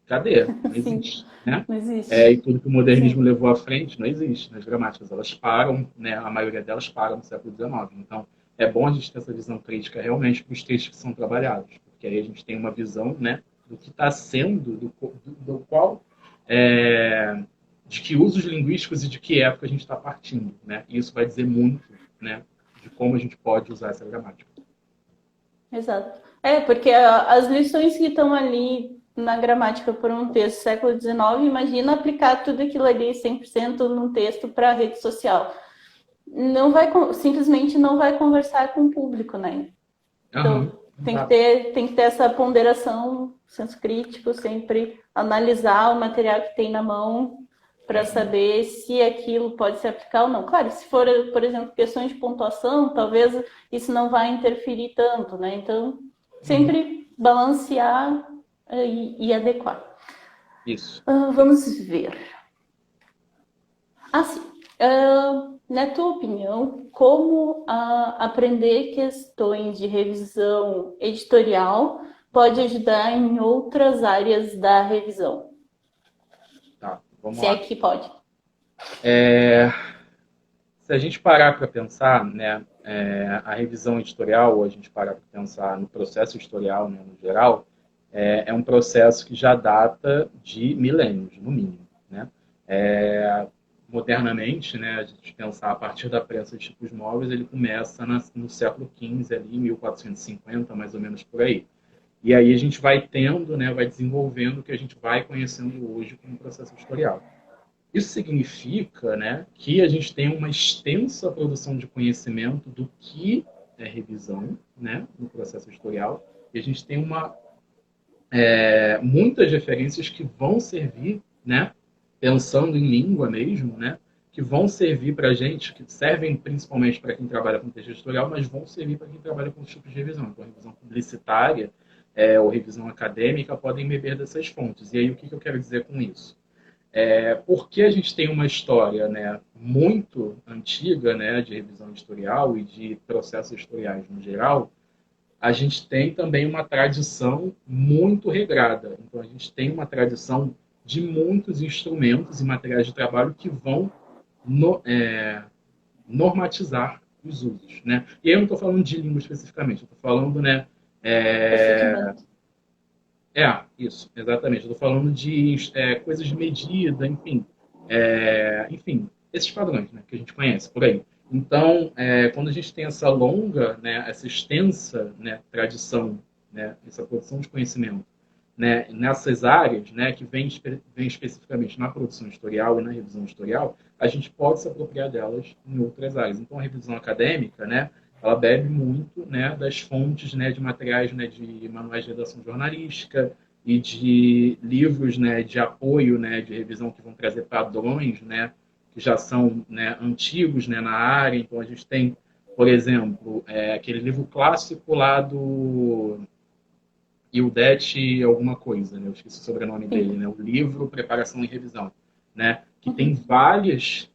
cadê? Não existe, né? Não existe. E tudo que o modernismo levou à frente não existe nas gramáticas, elas param, né? A maioria delas param no século XIX. Então, é bom a gente ter essa visão crítica realmente para os textos que são trabalhados, porque aí a gente tem uma visão, né, do que está sendo, do qual, de que usos linguísticos e de que época a gente está partindo, né? E isso vai dizer muito, né, de como a gente pode usar essa gramática. Exato. Porque as lições que estão ali na gramática por um texto do século XIX, imagina aplicar tudo aquilo ali 100% num texto para rede social. Simplesmente não vai conversar com o público, né? Então, tem que ter essa ponderação, senso crítico, sempre analisar o material que tem na mão para saber se aquilo pode se aplicar ou não. Claro, se for, por exemplo, questões de pontuação, talvez isso não vai interferir tanto, né? Então, sempre balancear e adequar. Isso. Vamos ver. Sim. Na tua opinião, como aprender questões de revisão editorial pode ajudar em outras áreas da revisão? Tá, vamos lá. Se é que pode. Se a gente parar para pensar, né, a revisão editorial, ou a gente parar para pensar no processo editorial, né, no geral, é um processo que já data de milênios, no mínimo, né? Modernamente, né, a gente pensar a partir da prensa de tipos móveis, ele começa no século XV, ali, 1450, mais ou menos por aí. E aí a gente vai tendo, né, vai desenvolvendo o que a gente vai conhecendo hoje como processo editorial. Isso significa, né, que a gente tem uma extensa produção de conhecimento do que é revisão, né, no processo editorial, e a gente tem muitas referências que vão servir, né, pensando em língua mesmo, né, que vão servir para a gente, que servem principalmente para quem trabalha com texto editorial, mas vão servir para quem trabalha com os tipos de revisão. Então, revisão publicitária ou revisão acadêmica podem beber dessas fontes. E aí, o que eu quero dizer com isso? Porque a gente tem uma história, né, muito antiga, né, de revisão editorial e de processos editoriais no geral, a gente tem também uma tradição muito regrada. Então, a gente tem uma tradição de muitos instrumentos e materiais de trabalho que vão normatizar os usos, né? E aí eu não estou falando de língua especificamente, eu estou falando, né, isso, exatamente. Estou falando de coisas de medida, enfim. Enfim, esses padrões, né, que a gente conhece por aí. Então, quando a gente tem essa longa, né, essa extensa, né, tradição, né, essa produção de conhecimento né, nessas áreas, né, que vem especificamente na produção editorial e na revisão editorial, a gente pode se apropriar delas em outras áreas. Então, a revisão acadêmica, né, ela bebe muito, né, das fontes, né, de materiais, né, de manuais de redação jornalística e de livros, né, de apoio, né, de revisão que vão trazer padrões, né, que já são, né, antigos, né, na área. Então, a gente tem, por exemplo, aquele livro clássico lá do Ildete alguma coisa, né? Eu esqueci o sobrenome dele, né? O livro Preparação e Revisão, né? Que tem várias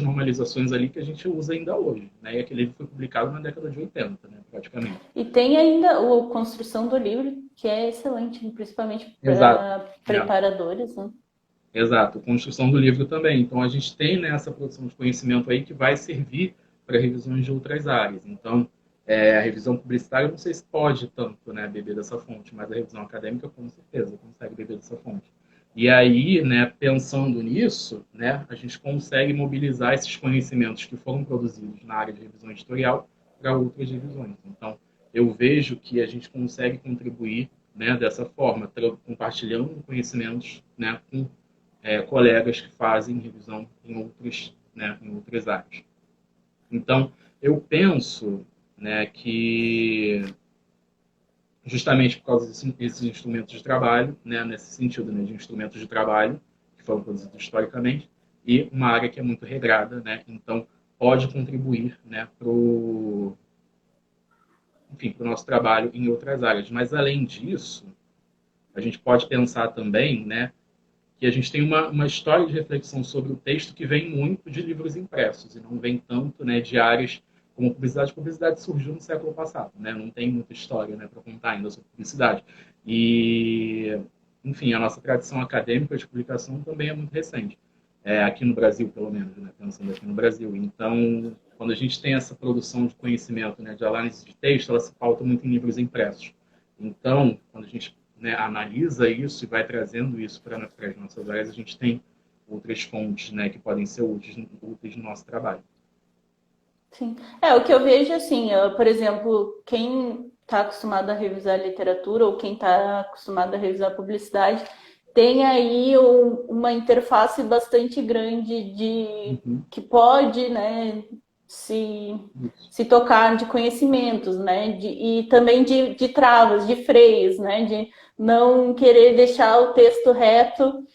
normalizações ali que a gente usa ainda hoje, né? E aquele livro foi publicado na década de 80, né? Praticamente. E tem ainda a construção do livro, que é excelente, principalmente Exato. para preparadores, né? Exato, construção do livro também. Então, a gente tem, né, essa produção de conhecimento aí que vai servir para revisões de outras áreas. Então, a revisão publicitária, eu não sei se pode tanto, né, beber dessa fonte, mas a revisão acadêmica, com certeza, consegue beber dessa fonte. E aí, né, pensando nisso, né, a gente consegue mobilizar esses conhecimentos que foram produzidos na área de revisão editorial para outras revisões. Então, eu vejo que a gente consegue contribuir, né, dessa forma, compartilhando conhecimentos, né, com colegas que fazem revisão em outras áreas. Então, eu penso, né, que justamente por causa desses instrumentos de trabalho, né, nesse sentido, né, de instrumentos de trabalho que foram produzidos historicamente, e uma área que é muito regrada, né, então pode contribuir, né, para o nosso trabalho em outras áreas. Mas, além disso, a gente pode pensar também, né, que a gente tem uma história de reflexão sobre o texto que vem muito de livros impressos e não vem tanto, né, de áreas como publicidade. Publicidade surgiu no século passado, né? Não tem muita história, né, para contar ainda sobre publicidade. E, enfim, a nossa tradição acadêmica de publicação também é muito recente, aqui no Brasil, pelo menos, né, pensando aqui no Brasil. Então, quando a gente tem essa produção de conhecimento, né, de análise de texto, ela se pauta muito em livros impressos. Então, quando a gente, né, analisa isso e vai trazendo isso para as nossas áreas, a gente tem outras fontes, né, que podem ser úteis no nosso trabalho. Sim. O que eu vejo assim, por exemplo, quem está acostumado a revisar literatura ou quem está acostumado a revisar publicidade, tem aí uma interface bastante grande de que pode, né, se tocar de conhecimentos, né, e também de travas, de freios, né, de não querer deixar o texto reto,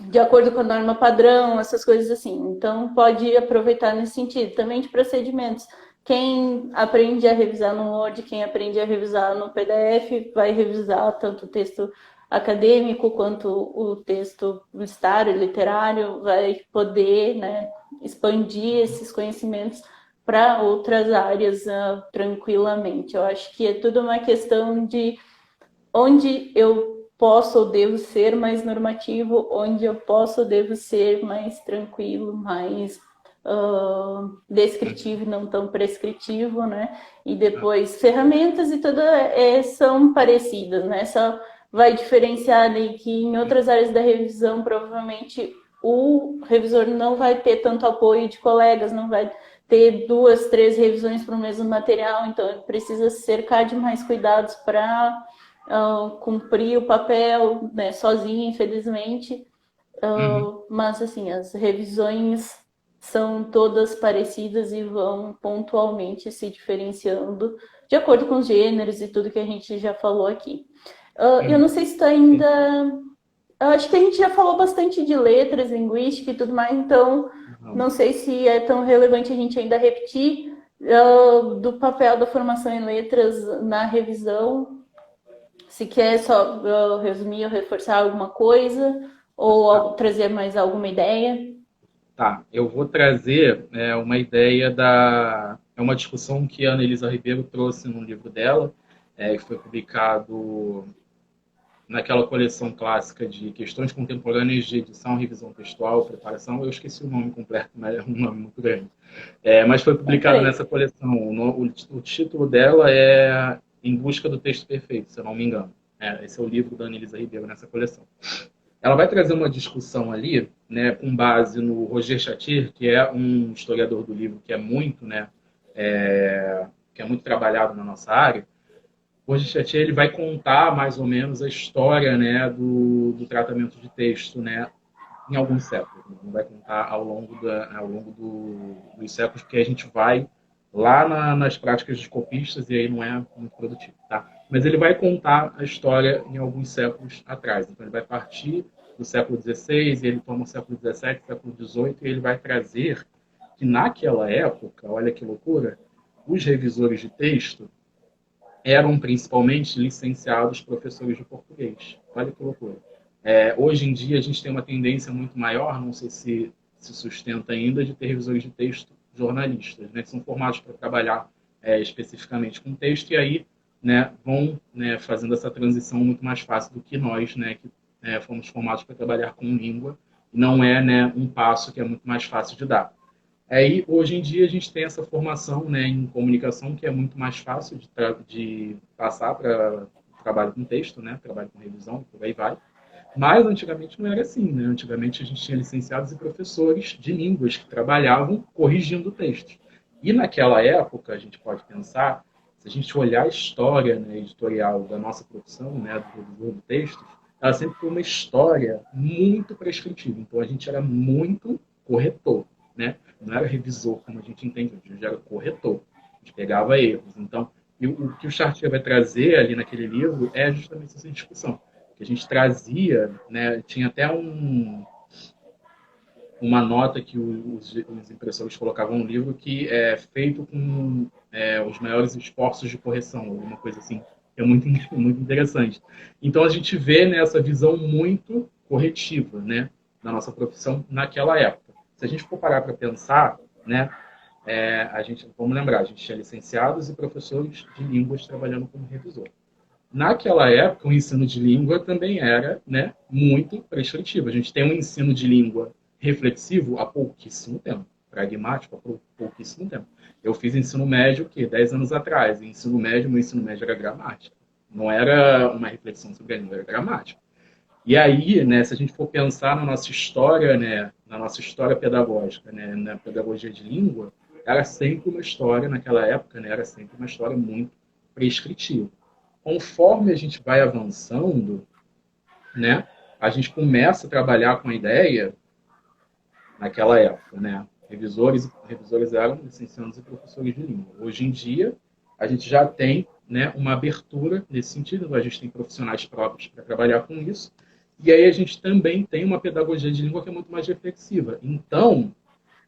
de acordo com a norma padrão, essas coisas assim. Então, pode aproveitar nesse sentido. Também de procedimentos. Quem aprende a revisar no Word, quem aprende a revisar no PDF, vai revisar tanto o texto acadêmico quanto o texto publicitário, literário, vai poder, né, expandir esses conhecimentos para outras áreas tranquilamente. Eu acho que é tudo uma questão de onde eu posso ou devo ser mais normativo, onde eu posso ou devo ser mais tranquilo, mais descritivo, não tão prescritivo, né? E depois ferramentas e tudo são parecidas, né? Só vai diferenciar ali que em outras áreas da revisão provavelmente o revisor não vai ter tanto apoio de colegas, não vai ter 2, 3 revisões para o mesmo material, então ele precisa cercar de mais cuidados para cumprir o papel, né, sozinho, infelizmente. Mas, assim, as revisões são todas parecidas e vão pontualmente se diferenciando de acordo com os gêneros e tudo que a gente já falou aqui. Eu não sei se tu ainda... Eu acho que a gente já falou bastante de letras, linguística e tudo mais, então não sei se é tão relevante a gente ainda repetir do papel da formação em letras na revisão. Se quer só resumir ou reforçar alguma coisa, ou trazer mais alguma ideia. Tá, eu vou trazer uma ideia É uma discussão que a Anelisa Ribeiro trouxe no livro dela, que foi publicado naquela coleção clássica de questões contemporâneas de edição, revisão textual, preparação. Eu esqueci o nome completo, mas é um nome muito grande. Mas foi publicado nessa coleção. O título dela é Em Busca do Texto Perfeito, se eu não me engano. Esse é o livro da Anelisa Ribeiro nessa coleção. Ela vai trazer uma discussão ali, né, com base no Roger Chatir, que é um historiador do livro que é muito, né, que é muito trabalhado na nossa área, O Gestalt, ele vai contar mais ou menos a história, né, do tratamento de texto, né, em alguns séculos. Não vai contar ao longo dos séculos, porque a gente vai lá nas práticas de copistas e aí não é muito produtivo, tá? Mas ele vai contar a história em alguns séculos atrás. Então ele vai partir do século XVI, e ele toma o século XVII, século XVIII, e ele vai trazer que naquela época, olha que loucura, os revisores de texto eram principalmente licenciados professores de português. Olha que loucura. Hoje em dia a gente tem uma tendência muito maior, não sei se sustenta ainda, de ter revisores de texto jornalistas, né, que são formados para trabalhar especificamente com texto e aí, né, vão, né, fazendo essa transição muito mais fácil do que nós, né, que fomos formados para trabalhar com língua. Não é, né, um passo que é muito mais fácil de dar. Aí, hoje em dia, a gente tem essa formação, né, em comunicação que é muito mais fácil de passar para trabalho com texto, né, trabalho com revisão, por aí vai. Mas antigamente não era assim, né? Antigamente a gente tinha licenciados e professores de línguas que trabalhavam corrigindo textos. E naquela época, a gente pode pensar, se a gente olhar a história, né, editorial da nossa profissão, né, do revisor de textos, ela sempre foi uma história muito prescritiva. Então a gente era muito corretor, né? Não era revisor, como a gente entende, a gente era corretor. A gente pegava erros. Então, e o que o Chartier vai trazer ali naquele livro é justamente essa discussão que a gente trazia, né, tinha até uma nota que os impressores colocavam no livro que é feito com os maiores esforços de correção, alguma coisa assim, que é muito, muito interessante. Então a gente vê nessa visão muito corretiva, né, da nossa profissão naquela época. Se a gente for parar para pensar, né, vamos lembrar, a gente tinha licenciados e professores de línguas trabalhando como revisor. Naquela época, o ensino de língua também era, né, muito prescritivo. A gente tem um ensino de língua reflexivo há pouquíssimo tempo, pragmático há pouquíssimo tempo. Eu fiz ensino médio, 10 anos atrás. E meu ensino médio era gramática. Não era uma reflexão sobre a língua, era gramática. E aí, né, se a gente for pensar na nossa história, né, na nossa história pedagógica, né, na pedagogia de língua, era sempre uma história, naquela época, né, era sempre uma história muito prescritiva. Conforme a gente vai avançando, né, a gente começa a trabalhar com a ideia, naquela época, né, revisores eram licenciados e professores de língua. Hoje em dia, a gente já tem, né, uma abertura nesse sentido, a gente tem profissionais próprios para trabalhar com isso, e aí a gente também tem uma pedagogia de língua que é muito mais reflexiva. Então,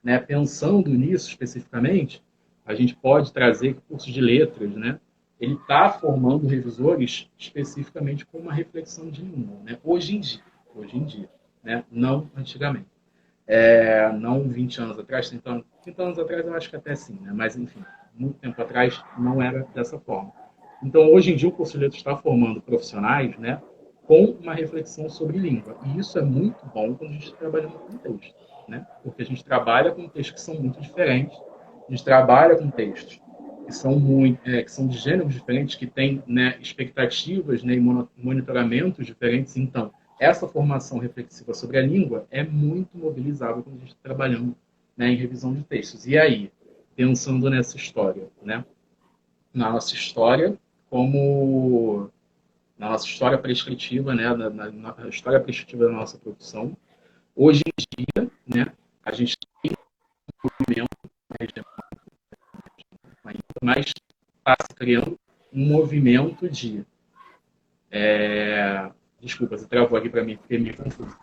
né, pensando nisso especificamente, a gente pode trazer cursos de letras, né, ele está formando revisores especificamente com uma reflexão de língua, né? Hoje em dia, né? Não antigamente. Não 20 anos atrás, 30 anos atrás eu acho que até sim, né? Mas enfim, muito tempo atrás não era dessa forma. Então, hoje em dia, o curso de letras está formando profissionais, né, com uma reflexão sobre língua. E isso é muito bom quando a gente trabalha no contexto, né? Porque a gente trabalha com textos que são muito diferentes, a gente trabalha com textos que são de gêneros diferentes, que têm, né, expectativas, né, e monitoramentos diferentes. Então, essa formação reflexiva sobre a língua é muito mobilizável quando a gente está trabalhando, né, em revisão de textos. E aí, pensando nessa história, né, na nossa história, como na nossa história prescritiva, né, na história prescritiva da nossa produção, hoje em dia, né, a gente tem um movimento, mas está se criando um movimento de... Desculpa, você travou aqui para mim, fiquei meio confuso.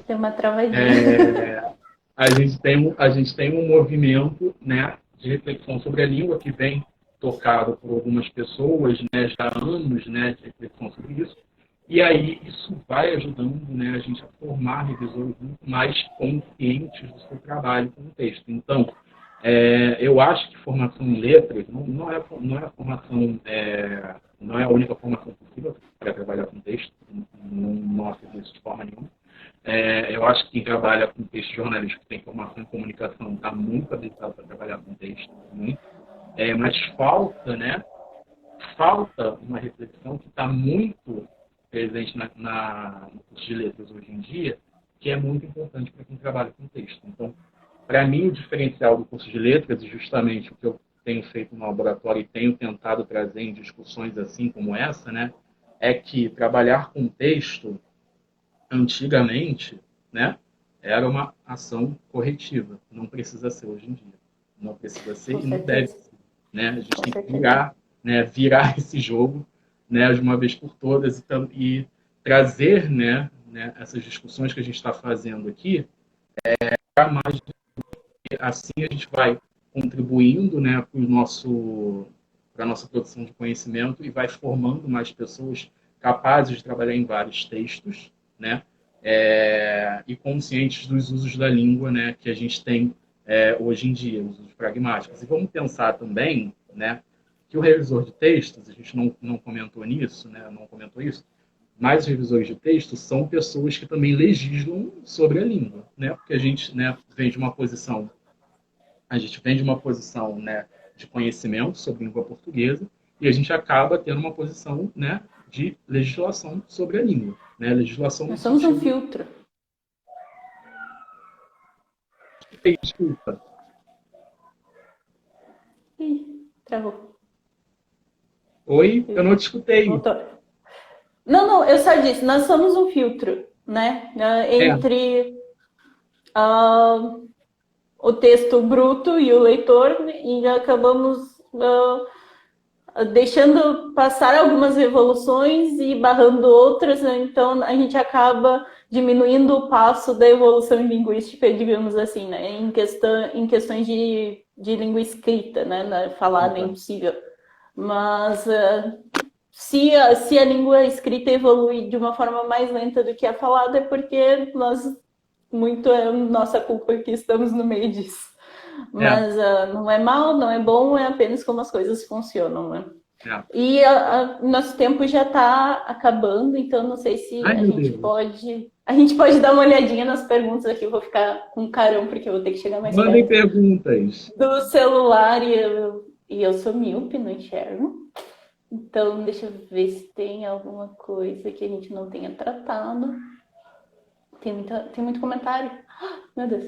Tem uma travadinha. A gente tem um movimento, né, de reflexão sobre a língua que vem tocado por algumas pessoas, né, já há anos, né, de reflexão sobre isso. E aí isso vai ajudando, né, a gente a formar revisores muito mais conscientes do seu trabalho com o texto. Então, eu acho que formação em letras não é a formação, não é a única formação possível para trabalhar com texto, não acredito isso de forma nenhuma. Eu acho que quem trabalha com texto jornalístico, que tem formação em comunicação, está muito habilitado para trabalhar com texto, muito. Mas falta uma reflexão que está muito presente no curso de letras hoje em dia, que é muito importante para quem trabalha com texto. Então, para mim, o diferencial do curso de letras, e justamente o que eu tenho feito no laboratório e tenho tentado trazer em discussões assim como essa, né, é que trabalhar com texto, antigamente, né, era uma ação corretiva. Não precisa ser hoje em dia. Não precisa ser Com e não deve certeza, ser. Né? A gente com tem que certeza. virar, né, virar esse jogo, né, de uma vez por todas e trazer, né, essas discussões que a gente está fazendo aqui para mais. Assim a gente vai contribuindo, né, para a nossa produção de conhecimento e vai formando mais pessoas capazes de trabalhar em vários textos, né, e conscientes dos usos da língua, né, que a gente tem hoje em dia, os usos pragmáticos. E vamos pensar também, né, que o revisor de textos, a gente não comentou nisso, né, não comentou isso, mas os revisores de texto são pessoas que também legislam sobre a língua, né, porque a gente, né, vem de uma posição né, de conhecimento sobre língua portuguesa e a gente acaba tendo uma posição, né, de legislação sobre a língua, né, legislação no Nós somos um sentido. filtro. Desculpa. Ih, travou. Oi, eu não te escutei. Voltou. Não, não, eu só disse, nós somos um filtro, né? É, Entre ah, o texto bruto e o leitor, e acabamos deixando passar algumas evoluções e barrando outras, né? Então a gente acaba diminuindo o passo da evolução linguística, digamos assim, né? Em questões de língua escrita, né? Falada é impossível. Mas se a língua escrita evolui de uma forma mais lenta do que a falada, é porque muito é nossa culpa que estamos no meio disso. é, Mas não é mal, não é bom, é apenas como as coisas funcionam, né? é. E nosso tempo já está acabando, então não sei se Ai, a meu gente Deus. pode. A gente pode dar uma olhadinha nas perguntas aqui, eu vou ficar com carão, porque eu vou ter que chegar mais Mandem perto perguntas. do celular e eu sou míope, não enxergo. Então, deixa eu ver se tem alguma coisa que a gente não tenha tratado. Tem muito comentário. Meu Deus.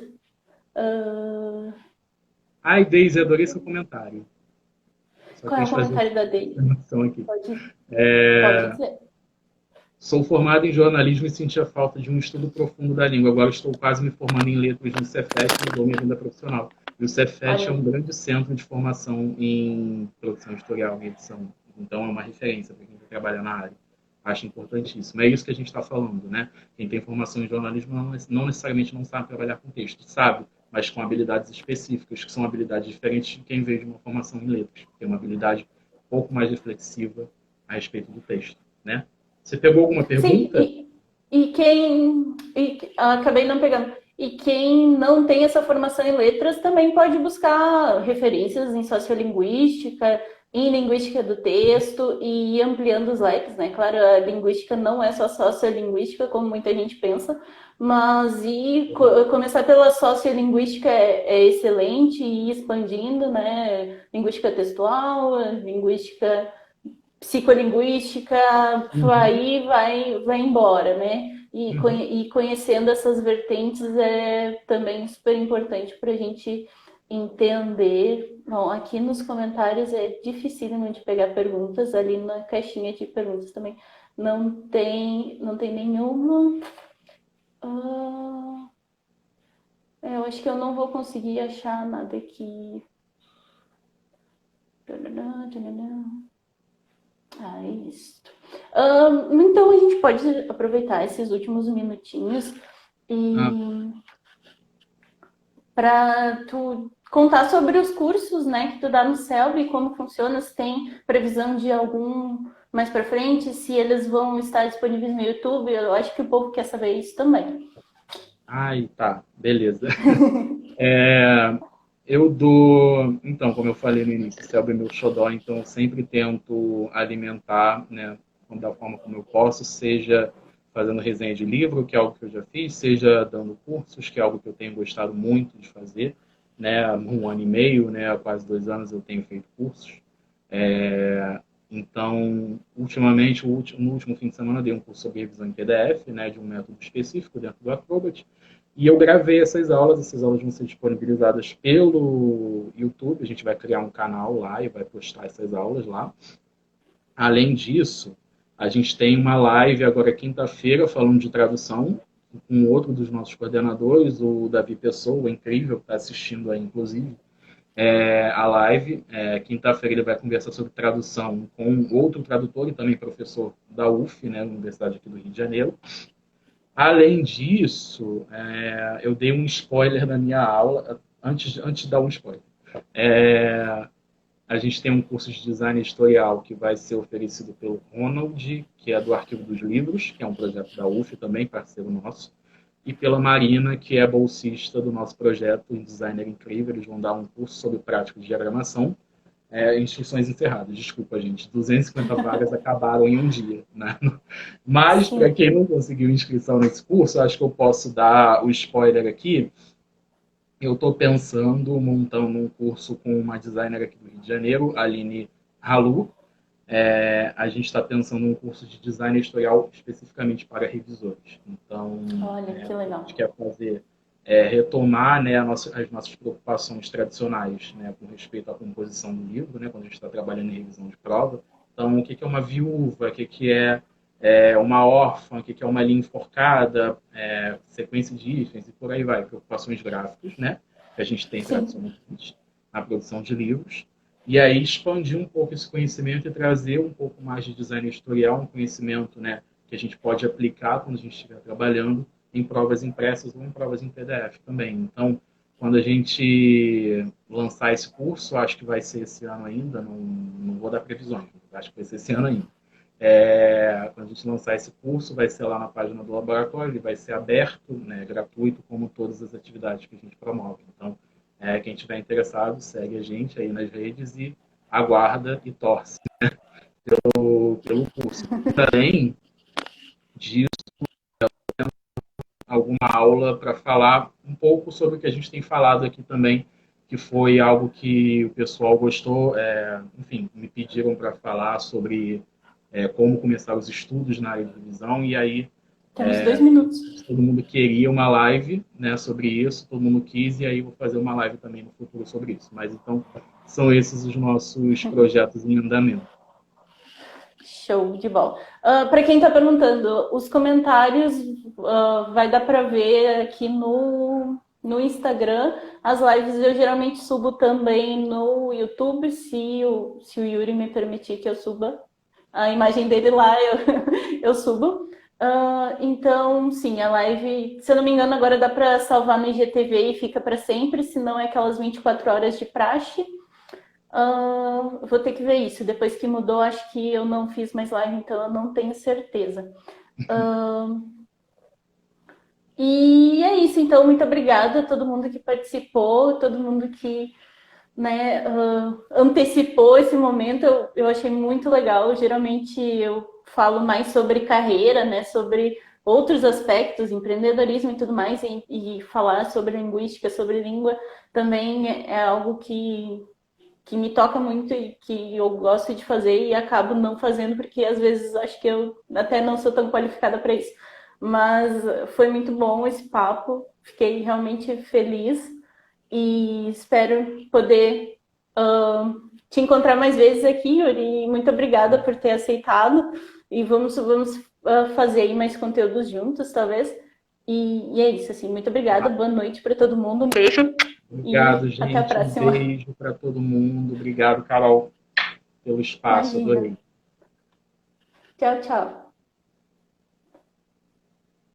Uh, Ai, Deise, adorei seu comentário. Só qual é tem o que fazer comentário da Day? uma observação aqui. Pode, pode É, dizer. Sou formado em jornalismo e sentia falta de um estudo profundo da língua. Agora estou quase me formando em letras no Cefet e mudou minha vida profissional. E o Cefet Olha é um aí. grande centro de formação em produção editorial e edição. Então é uma referência para quem quer trabalhar na área. Acho importantíssimo. É isso que a gente está falando, né? Quem tem formação em jornalismo não necessariamente não sabe trabalhar com texto, sabe, mas com habilidades específicas, que são habilidades diferentes de quem veio de uma formação em letras. Tem uma habilidade um pouco mais reflexiva a respeito do texto, né? Você pegou alguma Sim, pergunta? e quem. Acabei não pegando. E quem não tem essa formação em letras também pode buscar referências em sociolinguística, em linguística do texto e ir ampliando os leques, né? Claro, a linguística não é só sociolinguística, como muita gente pensa, mas começar pela sociolinguística é excelente e ir expandindo, né? Linguística textual, linguística psicolinguística, Uhum, aí vai embora, né? uhum. E conhecendo essas vertentes é também super importante para a gente entender. Bom, aqui nos comentários é dificílimo de pegar perguntas, ali na caixinha de perguntas também não tem nenhuma. Ah, eu acho que eu não vou conseguir achar nada aqui. Ah, é isso. Então a gente pode aproveitar esses últimos minutinhos Ah, e para tu contar sobre os cursos, né, que tu dá no CELB, como funciona, se tem previsão de algum mais para frente, se eles vão estar disponíveis no YouTube. Eu acho que o povo quer saber isso também. ai, tá, beleza. Eu dou, então, como eu falei no início, o Selby é meu xodó, então eu sempre tento alimentar, né, da forma como eu posso, seja fazendo resenha de livro, que é algo que eu já fiz, seja dando cursos, que é algo que eu tenho gostado muito de fazer, né, há 1 ano e meio, né, há quase 2 anos eu tenho feito cursos. Então, ultimamente, no último fim de semana, eu dei um curso sobre revisão em PDF, né, de um método específico dentro do Acrobat. E eu gravei essas aulas vão ser disponibilizadas pelo YouTube, a gente vai criar um canal lá e vai postar essas aulas lá. Além disso, a gente tem uma live agora quinta-feira falando de tradução, com outro dos nossos coordenadores, o Davi Pessoa, incrível, que está assistindo aí, inclusive, a live. Quinta-feira ele vai conversar sobre tradução com outro tradutor e também professor da UF, né, Universidade aqui do Rio de Janeiro. Além disso, eu dei um spoiler na minha aula, antes de dar um spoiler. A gente tem um curso de design editorial que vai ser oferecido pelo Ronald, que é do Arquivo dos Livros, que é um projeto da UF também, parceiro nosso, e pela Marina, que é bolsista do nosso projeto em Designer Incrível. Eles vão dar um curso sobre prática de diagramação. Inscrições encerradas, desculpa, gente. 250 vagas acabaram em um dia, né? Mas, para quem não conseguiu inscrição nesse curso, acho que eu posso dar o spoiler aqui. Eu estou pensando, montando um curso com uma designer aqui do Rio de Janeiro, Aline Halu. A gente está pensando um curso de design editorial especificamente para revisores. Então, olha, que legal. A gente quer fazer retomar, né, as nossas preocupações tradicionais, né, com respeito à composição do livro, né, quando a gente está trabalhando em revisão de prova. Então, o que é uma viúva, o que é uma órfã, o que é uma linha enforcada, sequência de hífens e por aí vai. Preocupações gráficas, né, que a gente tem tradicionalmente na produção de livros. E aí expandir um pouco esse conhecimento e trazer um pouco mais de design editorial, um conhecimento, né, que a gente pode aplicar quando a gente estiver trabalhando em provas impressas ou em provas em PDF também. Então, quando a gente lançar esse curso, acho que vai ser esse ano ainda, não vou dar previsões, acho que vai ser esse ano ainda. Quando a gente lançar esse curso, vai ser lá na página do laboratório, ele vai ser aberto, né, gratuito, como todas as atividades que a gente promove. Então, quem estiver interessado, segue a gente aí nas redes e aguarda e torce, né, pelo curso. Além disso, alguma aula para falar um pouco sobre o que a gente tem falado aqui também, que foi algo que o pessoal gostou. Enfim, me pediram para falar sobre como começar os estudos na área de revisão, e aí temos 2 minutos. Todo mundo queria uma live, né, sobre isso, todo mundo quis, e aí vou fazer uma live também no futuro sobre isso. Mas então, são esses os nossos projetos em andamento. Show de bola. Para quem está perguntando, os comentários vai dar para ver aqui no Instagram. As lives eu geralmente subo também no YouTube, se o Yuri me permitir que eu suba a imagem dele lá, eu subo. Então, sim, a live, se eu não me engano, agora dá para salvar no IGTV e fica para sempre, se não é aquelas 24 horas de praxe. Vou ter que ver isso. Depois que mudou, acho que eu não fiz mais live, então eu não tenho certeza. E é isso, então, muito obrigada a todo mundo que participou, todo mundo que, né, antecipou esse momento. Eu achei muito legal. Geralmente eu falo mais sobre carreira, né, sobre outros aspectos, empreendedorismo e tudo mais, e falar sobre linguística, sobre língua, também é algo que me toca muito e que eu gosto de fazer e acabo não fazendo porque às vezes acho que eu até não sou tão qualificada para isso. Mas foi muito bom esse papo, fiquei realmente feliz e espero poder te encontrar mais vezes aqui, Yuri. Muito obrigada por ter aceitado e vamos fazer aí mais conteúdos juntos, talvez. E é isso, assim, muito obrigada, boa noite para todo mundo, um beijo. Obrigado, gente. Até a próxima. Um beijo para todo mundo. Obrigado, Carol, pelo espaço. Imagina. Adorei. Tchau, tchau.